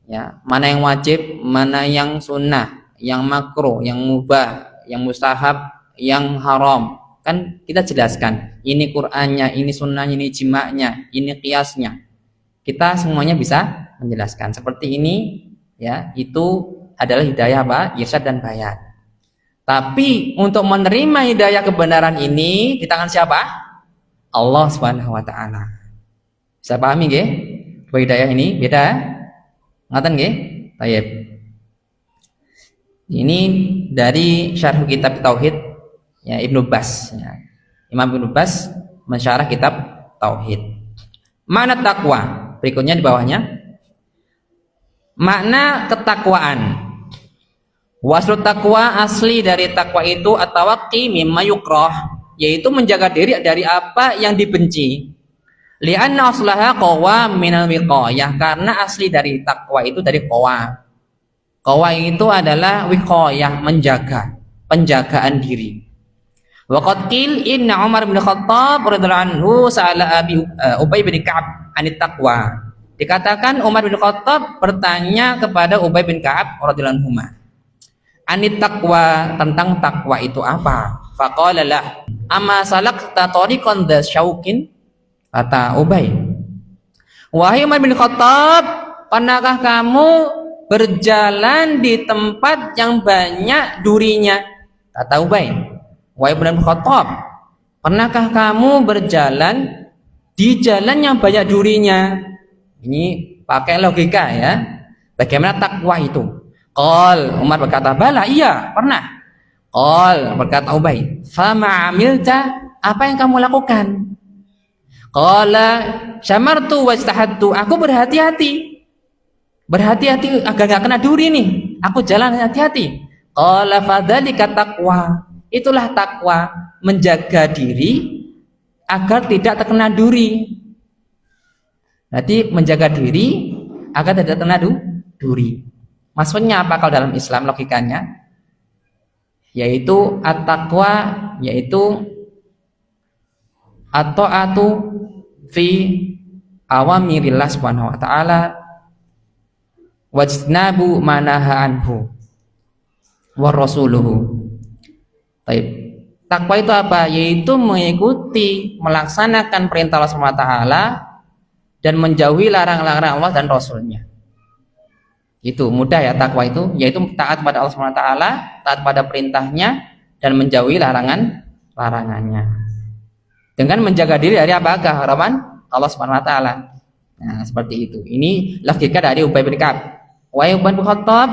Ya, mana yang wajib, mana yang sunnah, yang makruh, yang mubah, yang mustahab, yang haram. Kan kita jelaskan, ini Qur'annya, ini sunnahnya, ini ijma'nya, ini qiyasnya. Kita semuanya bisa menjelaskan. Seperti ini, ya, itu adalah hidayah apa? Irsyad dan bayan. Tapi untuk menerima hidayah kebenaran ini di tangan siapa? Allah Subhanahu wa taala. Bisa pahami nggih? Hidayah ini beda? Ngaten nggih? Baik. Ini dari syarh kitab tauhid ya Ibnu Bas ya. Imam Ibnu Bas mensyarah kitab tauhid. Makna takwa berikutnya di bawahnya. Makna ketakwaan. Waslu takwa asli dari takwa itu at-tawaqqi mimma yukrah, yaitu menjaga diri dari apa yang dibenci. Li'anna aslaha qawa minal wiqayah, karena asli dari takwa itu dari qawa. Qawa itu adalah wiqayah, menjaga, penjagaan diri. Wa qad qil inna Umar bin Khattab radhiyallahu anhu sa'ala Abi Ubay bin Ka'ab anit taqwa. Dikatakan Umar bin Khattab bertanya kepada Ubay bin Ka'ab radhiyallahu anhu anit taqwa, tentang takwa itu apa? Faqala lah amma salakta tariqan dha syauqin. Kata Ubay, wahai Umar bin Khattab, pernahkah kamu berjalan di tempat yang banyak durinya? Kata Ubay, wahai Umar bin Khattab, pernahkah kamu berjalan di jalan yang banyak durinya? Ini pakai logika ya. Bagaimana takwa itu? Qal, Umar berkata, bala, iya, pernah. Qal, berkata Ubay, fama amilta, apa yang kamu lakukan? Qala, syamartu wajtahadtu, aku berhati-hati. Berhati-hati agar gak kena duri nih. Aku jalan hati-hati. Qala fadzalika taqwa. Itulah takwa, menjaga diri agar tidak terkena duri. Berarti menjaga diri agar tidak terkena duri. Maksudnya apa kalau dalam Islam logikanya? Yaitu at-taqwa, yaitu at-ta'atu fi awamirillah subhanahu wa ta'ala wajtinabu manaha anhu wa rasuluhu. Baik. Takwa itu apa? Yaitu mengikuti, melaksanakan perintah Allah subhanahu wa ta'ala dan menjauhi larangan-larangan Allah dan Rasulnya. Itu mudah ya takwa itu, yaitu taat pada Allah Subhanahu wa taala, taat pada perintahnya dan menjauhi larangannya. Dengan menjaga diri dari apa? Keharaman Allah Subhanahu wa taala. Nah, seperti itu. Ini logika dari Ubay bin Ka'ab. Wahai Ubay bin Khattab,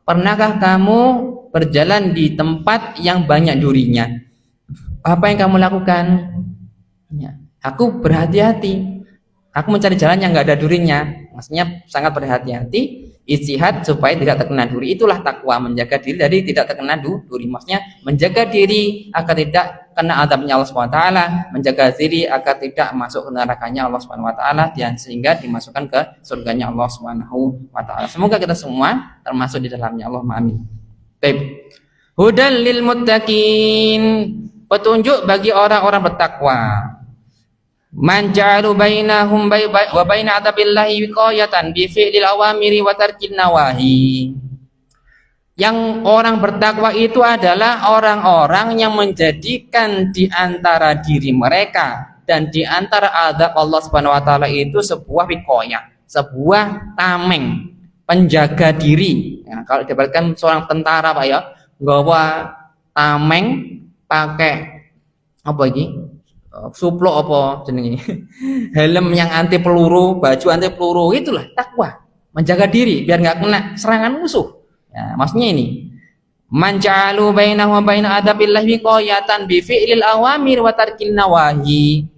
pernahkah kamu berjalan di tempat yang banyak durinya? Apa yang kamu lakukan? Ya, aku berhati-hati. Aku mencari jalan yang enggak ada durinya. Maksudnya sangat berhati-hati. Ijtihad supaya tidak terkena duri. Itulah takwa, menjaga diri dari tidak terkena duri. Maksudnya menjaga diri agar tidak kena azabnya Allah Subhanahu wa taala, menjaga diri agar tidak masuk ke nerakanya Allah Subhanahu wa taala dan sehingga dimasukkan ke surganya Allah Subhanahu wa taala. Semoga kita semua termasuk di dalamnya. Allahumma amin. Baik. Hudal lil muttaqin, petunjuk bagi orang-orang bertakwa. Man ja'alu bainahum wa baina adabillahi wiqayatan bi fi'lil awamiri wa tarkin nawahi. Yang orang bertakwa itu adalah orang-orang yang menjadikan di antara diri mereka dan di antara azab Allah Subhanahu wa taala itu sebuah wiqayah, sebuah tameng, penjaga diri. Ya, kalau diberikan seorang tentara Pak ya, nggawa tameng pakai apa ini? Suplok apa jenenge, helm yang anti peluru, baju anti peluru, itulah takwa, menjaga diri biar nggak kena serangan musuh. Ya, maksudnya ini man ja'alu bainahu wa baina adabillahi wiqayatan bi fi'lil awamir wa tarkil nawahi,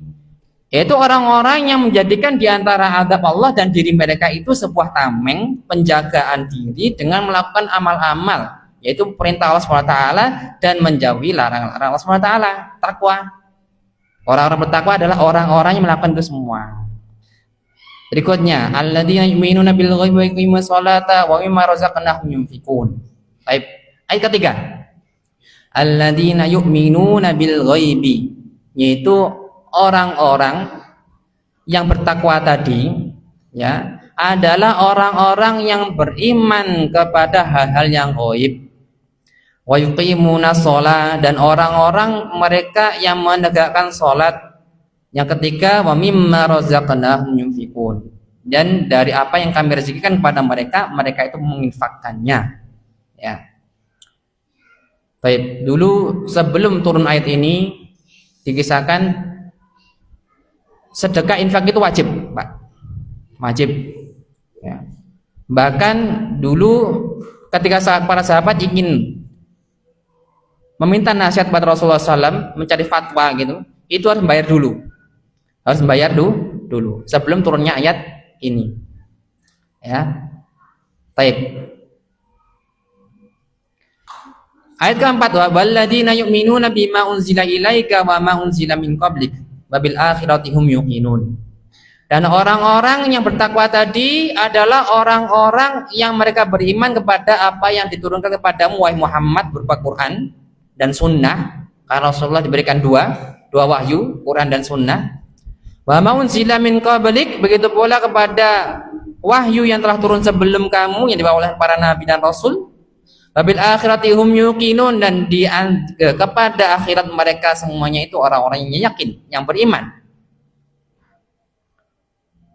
yaitu orang-orang yang menjadikan di antara adab Allah dan diri mereka itu sebuah tameng, penjagaan diri dengan melakukan amal-amal, yaitu perintah Allah SWT dan menjauhi larangan-larangan Allah SWT. Takwa. Orang-orang bertakwa adalah orang-orang yang melakukan itu semua. Berikutnya, alladzina yu'minuna bil ghaibi wa yuqimuna sholata wa mimma razaqnahum yunfiqun. Baik, ayat ketiga. Alladzina yu'minuna bil ghaibi, yaitu orang-orang yang bertakwa tadi, ya, adalah orang-orang yang beriman kepada hal-hal yang ghaib. Wa yuqimuna shalah, dan orang-orang mereka yang menegakkan salat. Yang ketiga, wa mimma razaqnahum yunfiqun, dan dari apa yang kami rezekikan kepada mereka, mereka itu menginfakkannya. Ya. Baik, dulu sebelum turun ayat ini dikisahkan sedekah infak itu wajib, Pak. Wajib. Ya. Bahkan dulu ketika para sahabat ingin meminta nasihat pada Rasulullah SAW, mencari fatwa gitu, itu harus membayar dulu. Harus membayar dulu sebelum turunnya ayat ini. Ya. Baik. Ayat keempat, wa walladzina yu'minuna bima unzila ilaika wa ma unzila min qablik wa bil akhirati hum yuqinun. Dan orang-orang yang bertakwa tadi adalah orang-orang yang mereka beriman kepada apa yang diturunkan kepadamu wahai Muhammad berupa Quran dan sunnah, karena Rasulullah diberikan dua wahyu, Quran dan sunnah. Wa ma unzila min qablik, begitu pula kepada wahyu yang telah turun sebelum kamu yang dibawa oleh para nabi dan rasul. Wabil akhirati hum yuqinun, dan kepada akhirat mereka semuanya itu orang-orang yang yakin, yang beriman.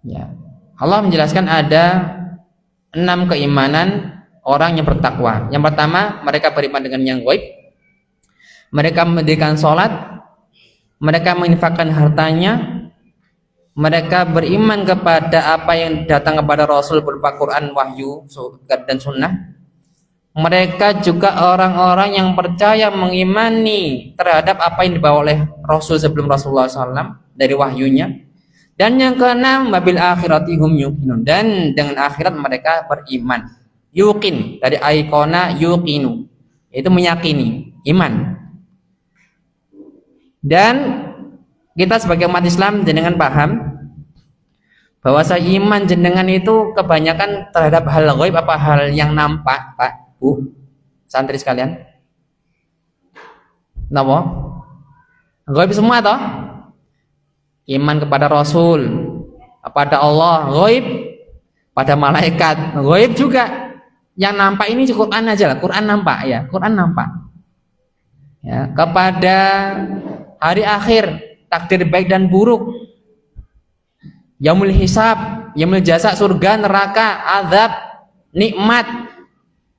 Ya. Allah menjelaskan ada 6 keimanan orang yang bertakwa. Yang pertama, mereka beriman dengan yang ghaib. Mereka mendirikan sholat, mereka menginfakkan hartanya, mereka beriman kepada apa yang datang kepada Rasul berupa Quran, wahyu, dan sunnah. Mereka juga orang-orang yang percaya mengimani terhadap apa yang dibawa oleh Rasul sebelum Rasulullah SAW dari wahyunya. Dan yang keenam, wabil akhirati hum yuqinun, dan dengan akhirat mereka beriman. Yuqin dari aikona yuqinu, itu meyakini, iman. Dan kita sebagai umat Islam jenengan paham bahwa iman jenengan itu kebanyakan terhadap hal ghaib apa hal yang nampak, Pak, Bu, santri sekalian? Napa? Ghaib semua toh? Iman kepada Rasul, kepada Allah, ghaib, pada malaikat, ghaib juga. Yang nampak ini Quran aja lah, Quran nampak ya, Quran nampak. Ya, kepada hari akhir, takdir baik dan buruk, yaumul hisab, yaumul jaza, surga, neraka, azab, nikmat,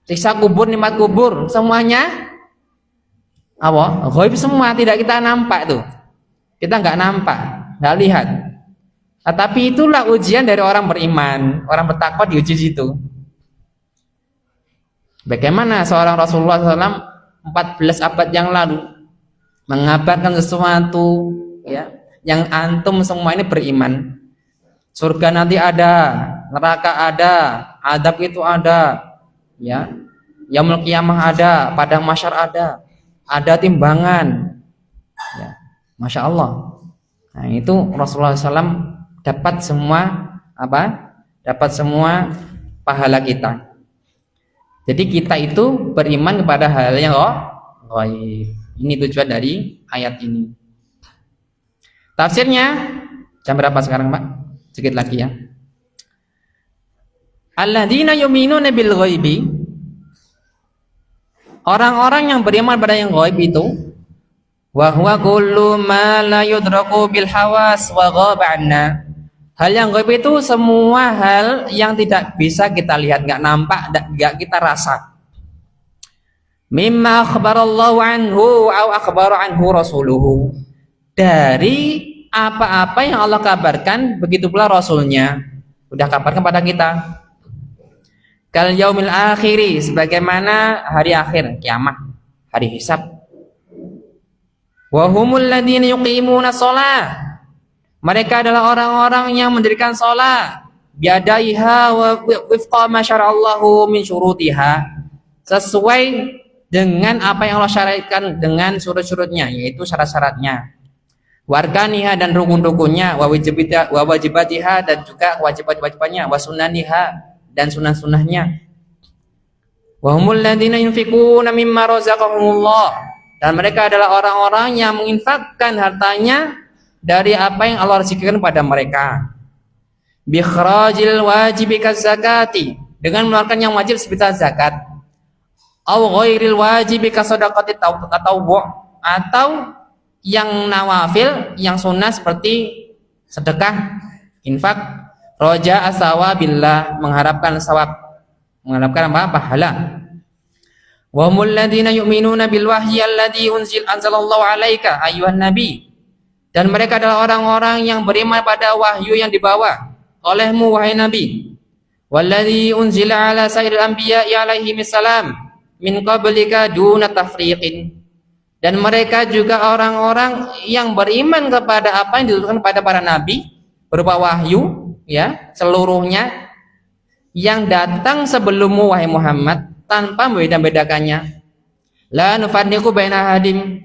siksa kubur, nikmat kubur, semuanya apa? Ghaib semua, tidak kita nampak tuh. Kita nggak nampak, nggak lihat. Tetapi itulah ujian dari orang beriman, orang bertakwa diuji situ. Bagaimana seorang Rasulullah SAW 14 abad yang lalu mengabarkan sesuatu ya, yang antum semua ini beriman. Surga nanti ada, neraka ada, adab itu ada, ya, yaumul qiyamah ada, padang mahsyar ada timbangan, ya, masya Allah. Nah itu Rasulullah SAW dapat semua apa? Dapat semua pahala kita. Jadi kita itu beriman kepada hal yang ghaib. Ini tujuan dari ayat ini. Tafsirnya jam berapa sekarang, Pak? Sedikit lagi ya. Alladzina yu'minuna bil ghaibi, orang-orang yang beriman pada yang ghaib itu, wa huwa kullu ma la yudraku bil hawas wa ghaba anna. Hal yang gaib itu semua hal yang tidak bisa kita lihat, nggak nampak, nggak kita rasa. Mimma akhbarallahu anhu au akhbara anhu rasuluhu, dari apa-apa yang Allah kabarkan, begitu pula Rasulnya sudah kabarkan pada kita. Kal yaumil akhiri, sebagaimana hari akhir, kiamat, hari hisab. Wa humul ladzina yuqimuna shalah, mereka adalah orang-orang yang mendirikan sholat biadaiha wa wifqa ma syara'allahu min syurutiha, sesuai dengan apa yang Allah syariatkan dengan surut-surutnya, yaitu syarat-syaratnya, warkaniha dan rukun-rukunnya, wa wajibatiha dan juga wajib-wajibannya, wa sunaniha dan sunah-sunahnya. Wa humul ladzina yunfiquna mimma razaqahumullah, dan mereka adalah orang-orang yang menginfakkan hartanya dari apa yang Allah rezekikan pada mereka. bi ikhrajil wajibi kazakati, dengan mengeluarkan yang wajib seperti zakat, au ghairil wajibi kasadaqati tatawwu, atau yang nawafil, yang sunnah seperti sedekah, infak, roja asawabillah, mengharapkan sawab, mengharapkan apa? Pahala. Wa humul ladzina yu'minuna bil wahyi alladzi anzalallahu 'alaika ayyuhan nabi, dan mereka adalah orang-orang yang beriman pada wahyu yang dibawa olehmu wahai nabi, walladzi unzila 'ala sairil anbiya'i 'alaihi missalam min qablika duna tafriqin, dan mereka juga orang-orang yang beriman kepada apa yang diturunkan kepada para nabi berupa wahyu, ya, seluruhnya yang datang sebelummu wahai Muhammad, tanpa membeda-bedakannya. La nufarriqu baina ahadim,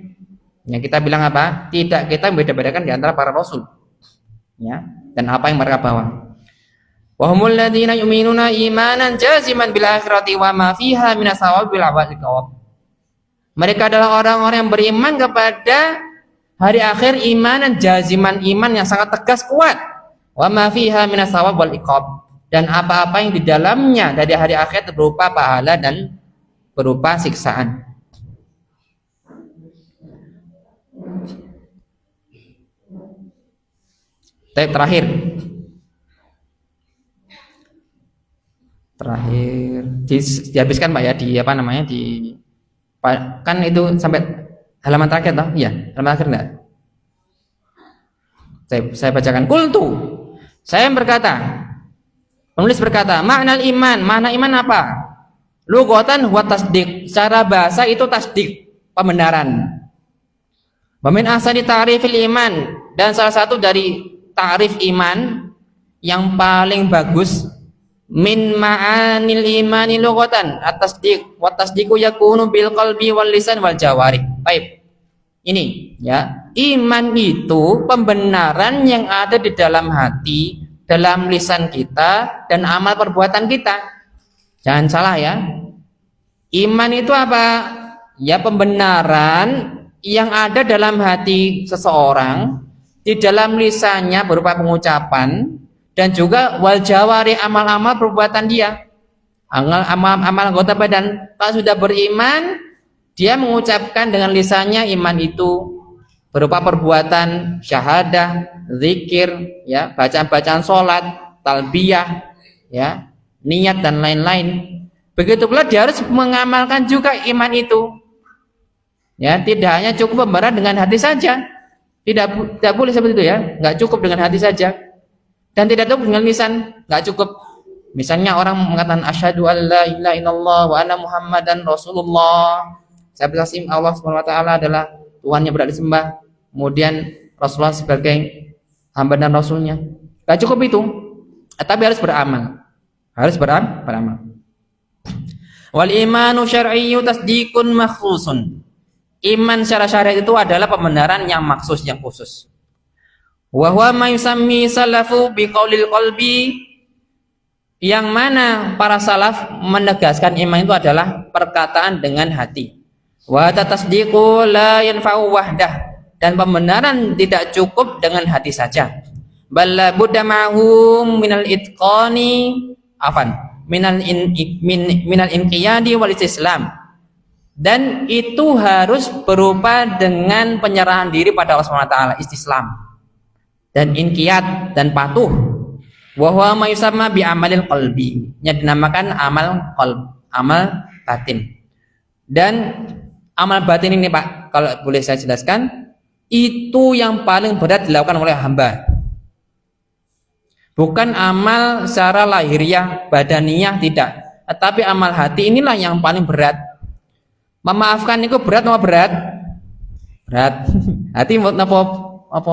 yang kita bilang apa? Tidak kita membeda-bedakan di antara para rasul, ya, dan apa yang mereka bawa. Wa humul ladzina yu'minuna imanan jaziman bil akhirati wa ma fiha minas sawabil awal. Mereka adalah orang-orang yang beriman kepada hari akhir, imanan jaziman, iman yang sangat tegas kuat, wa ma fiha minas sawab wal iqab, dan apa-apa yang di dalamnya dari hari akhir berupa pahala dan berupa siksaan. Terakhir dihabiskan Pak ya, di apa namanya, di kan itu sampai halaman terakhir toh? Iya, halaman terakhir enggak? Saya bacakan. Qultu, saya berkata, penulis berkata, makna iman, makna iman apa? Lughatan huwa tasdiq, secara bahasa itu tasdik, pembenaran. Wa min ahsani ta'rifil iman, dan salah satu dari ta'rif iman yang paling bagus, min ma'anil imani lughatan at-tasdiq wa tasdiqu yakunu bil qalbi wal lisan wal jawarih. Baik. Ini ya, iman itu pembenaran yang ada di dalam hati, dalam lisan kita, dan amal perbuatan kita. Jangan salah ya. Iman itu apa? Ya, pembenaran yang ada dalam hati seseorang, di dalam lisannya berupa pengucapan, dan juga wal jawari, amal-amal perbuatan dia, amal anggota badan. Kalau sudah beriman, dia mengucapkan dengan lisannya iman itu berupa perbuatan syahadah, zikir, ya, bacaan-bacaan sholat, talbiyah, ya, niat dan lain-lain. Begitu pula dia harus mengamalkan juga iman itu. Ya, tidak hanya cukup pembenaran dengan hati saja. Tidak boleh seperti itu ya. Nggak cukup dengan hati saja. Dan tidak cukup dengan lisan, nggak cukup. Misalnya orang mengatakan asyhadu an la ilaha illallah wa anna muhammadan rasulullah, saya bersaksi Allah Subhanahu wa taala adalah Tuhan yang berhak disembah, kemudian Rasulullah sebagai hamba dan rasulnya. Nggak cukup itu, tapi harus beramal. Harus beramal. Wal imanu syar'iyyu tasdiqun makhsusun. Iman secara syariat itu adalah pembenaran yang maksus, yang khusus. Wa huwa ma yusammi salafu biqaulil qalbi, yang mana para salaf menegaskan iman itu adalah perkataan dengan hati. Wa tasdiqu la yanfa'u wahdah, dan pembenaran tidak cukup dengan hati saja. Bal la budda ma'hum minal itqani minal inqiyadi wal istislam, dan itu harus berupa dengan penyerahan diri pada Allah Subhanahu wa taala, istislam dan inqiyad dan patuh. Wa huwa ma yusamma bi amalil qalbi, yang dinamakan amal qalb, amal batin. Dan amal batin ini Pak, kalau boleh saya jelaskan, itu yang paling berat dilakukan oleh hamba. Bukan amal secara lahiriah, badaniyah, tidak. Tetapi amal hati inilah yang paling berat. Memaafkan itu berat apa berat? Berat. Hati apa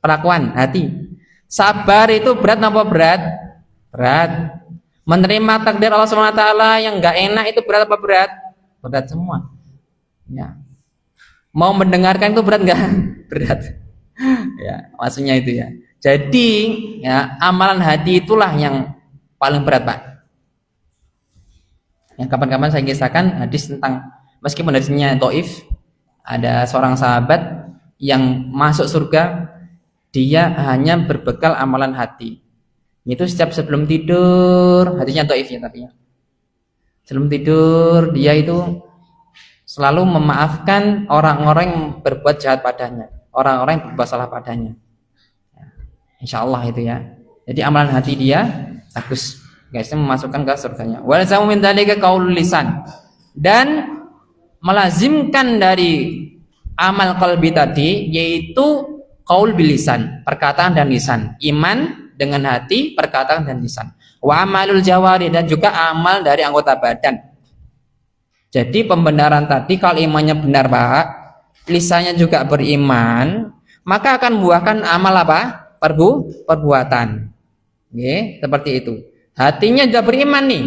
perlakuan hati. Sabar itu berat apa berat? Berat. Menerima takdir Allah Subhanahu wa taala yang enggak enak itu berat apa berat? Berat semua. Ya. Mau mendengarkan itu berat enggak? Berat. Ya, maksudnya itu ya. Jadi, ya, amalan hati itulah yang paling berat, Pak. Yang kapan-kapan saya kisahkan hadis tentang, meskipun hadisnya dhaif, ada seorang sahabat yang masuk surga, dia hanya berbekal amalan hati. Itu setiap sebelum tidur, hadisnya dhaif ya tapi ya. Sebelum tidur dia itu selalu memaafkan orang-orang yang berbuat jahat padanya, orang-orang yang berbuat salah padanya. Insya Allah itu ya. Jadi amalan hati dia bagus, guys, memasukkan ke surganya. Wal zamu min dzalika qaulul lisan, dan melazimkan dari amal qalbi tadi yaitu qaul bil lisan, perkataan dan lisan. Iman dengan hati, perkataan dan lisan. Wa amalul jawari, dan juga amal dari anggota badan. Jadi pembenaran tadi kalau imannya benar Pak, lisannya juga beriman, maka akan membuahkan amal apa? Perbuatan. Oke, seperti itu. Hatinya sudah beriman nih,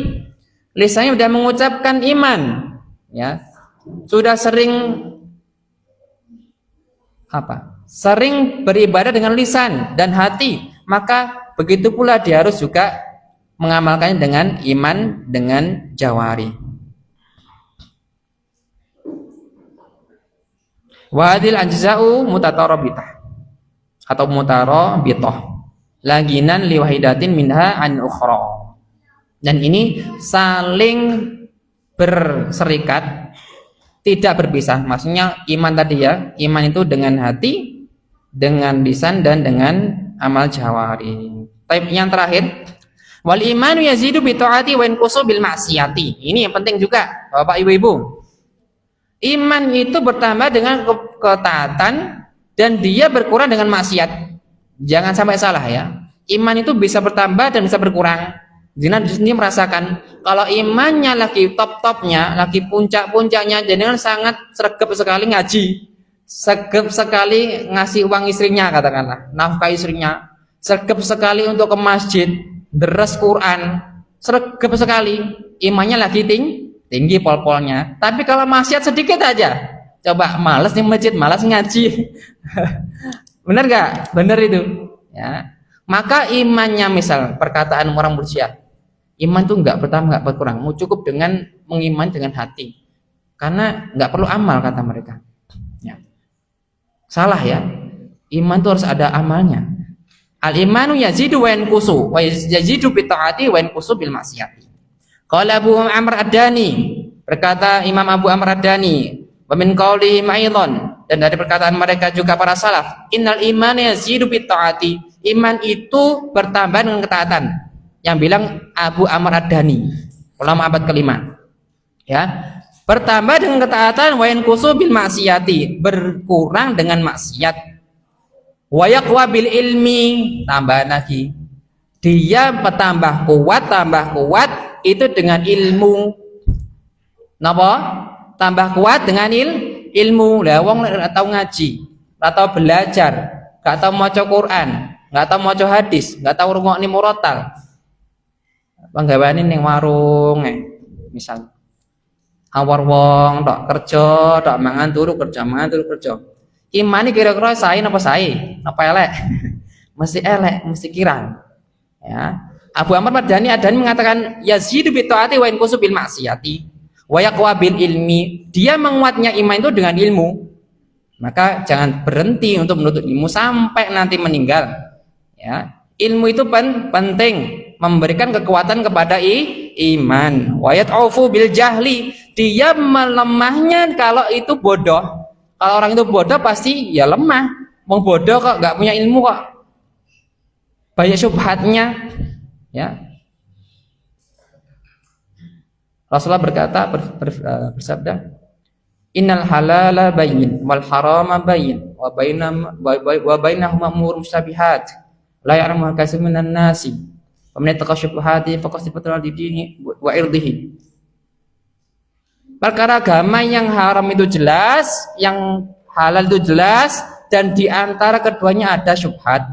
lisannya sudah mengucapkan iman, ya, sudah sering sering beribadah dengan lisan dan hati, maka begitu pula dia harus juga mengamalkannya dengan iman dengan jawari. Wa hadil ajza'u mutatarabitah atau mutarabitah laginan liwahidatin minha an ukhra, dan ini saling berserikat, tidak berpisah. Maksudnya iman tadi ya, iman itu dengan hati, dengan lisan, dan dengan amal jawari. Tapi yang terakhir, wal imanu yazidu bi taati wa yanqusu bil ma'siyati. Ini yang penting juga Bapak Ibu-ibu. Iman itu bertambah dengan ketaatan dan dia berkurang dengan maksiat. Jangan sampai salah ya. Iman itu bisa bertambah dan bisa berkurang. Jenengan di sini merasakan kalau imannya lagi top-topnya, lagi puncak-puncaknya, jenengan sangat sregep sekali ngaji, sregep sekali ngasih uang istrinya, katakanlah nafkah istrinya, sregep sekali untuk ke masjid, deres Quran, sregep sekali, imannya lagi tinggi pol-polnya. Tapi kalau maksiat sedikit aja, coba malas nih masjid, malas ngaji. Bener gak? Bener itu ya. Maka imannya, misal perkataan orang bersyiah, iman itu nggak bertambah, nggak berkurang, mau cukup dengan mengiman dengan hati, karena nggak perlu amal kata mereka ya. Salah ya, iman itu harus ada amalnya. Al imanu yazidu wa yanqusu, wa yazidu bi taati wa yanqusu bil maksiyati. Qala Abu Amr Ad-Dani, berkata Imam Abu Amr Ad-Dani, wa min qaulihim aidan, dan dari perkataan mereka juga para salaf, innal imana yazidu bi taati, iman itu bertambah dengan ketaatan. Yang bilang Abu Amr Ad-Dani, ulama abad kelima ya, bertambah dengan ketaatan, wa yanqusu bil maksiyati, berkurang dengan maksiat, wa yaqwa bil ilmi, tambah lagi dia tambah kuat itu dengan ilmu. Napa? Tambah kuat dengan ilmu. Lah wong ora tau ngaji, ora tau belajar, gak tau maca Quran, gak tau maca hadis, gak tau rungokne murotal, panggawane ning warung misal awar wong tok kerja, tok mangan turu kerja, mangan turu kerja. Imane kira-kira sae napa sae? Napa elek? Mesti elek, mesti kirang. Ya. Abu Amr Ad-Dani mengatakan yazidu bi taati wa yanqusu bil maksiyati wa yaqwa bil ilmi, dia menguatnya iman itu dengan ilmu. Maka jangan berhenti untuk menuntut ilmu sampai nanti meninggal. Ya. Ilmu itu penting, memberikan kekuatan kepada iman. Wa yat'ufu bil jahli, dia melemahnya kalau itu bodoh. Kalau orang itu bodoh pasti ya lemah. Mau bodoh kok, nggak punya ilmu kok, banyak syubhatnya ya. Rasulullah berkata, bersabda, innal halala bayyin wal harama bayyin wa bainahuma umur mustabihat la ya'lamu katsirun minan nasi wa man yattaqa syubhati faqad istabra'al dinihi wa irdihi. Perkara agama yang haram itu jelas, yang halal itu jelas, dan di antara keduanya ada syubhat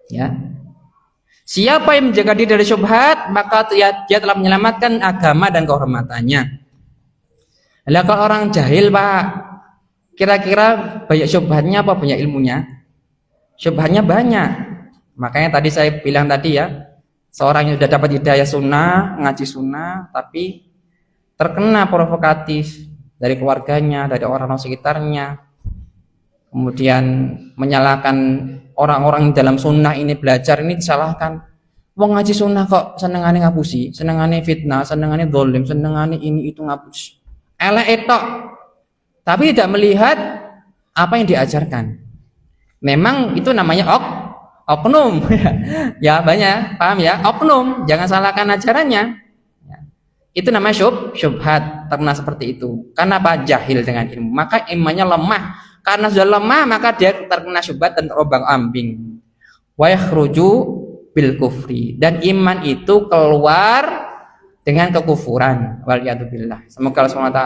ya. Siapa yang menjaga diri dari syubhat, maka dia telah menyelamatkan agama dan kehormatannya. Lah kalau orang jahil Pak, kira-kira banyak syubhatnya apa banyak ilmunya? Syubhatnya banyak. Makanya tadi saya bilang tadi ya, seorang yang sudah dapat hidayah sunnah, ngaji sunnah, tapi terkena provokatif dari keluarganya, dari orang-orang sekitarnya, kemudian menyalahkan orang-orang dalam sunnah ini belajar ini disalahkan. Wong ngaji sunnah kok senengane ngapusi, senengane fitnah, senengane dolim, senengane ini itu ngapus. Elek etok, tapi tidak melihat apa yang diajarkan. Memang itu namanya oknum. Ya banyak, paham ya? Oknum, jangan salahkan ajarannya. Itu namanya syubhat, terkena seperti itu. Karena apa? Jahil dengan ilmu. Maka imannya lemah. Karena sudah lemah, maka dia terkena syubhat dan terombang-ambing. Wa yakhruju bil kufri. Dan iman itu keluar dengan kekufuran. Waliyadzubillah. Semoga Allah SWT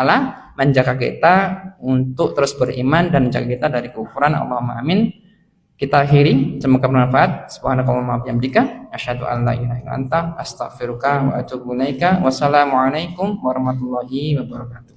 menjaga kita untuk terus beriman dan menjaga kita dari kekufuran. Allahumma amin. Kita akhiri, semoga bermanfaat. Subhanakallahumma wa bihamdika, asyhadu an la ilaha illa anta, astaghfiruka wa atubu ilaika. Wassalamualaikum warahmatullahi wabarakatuh.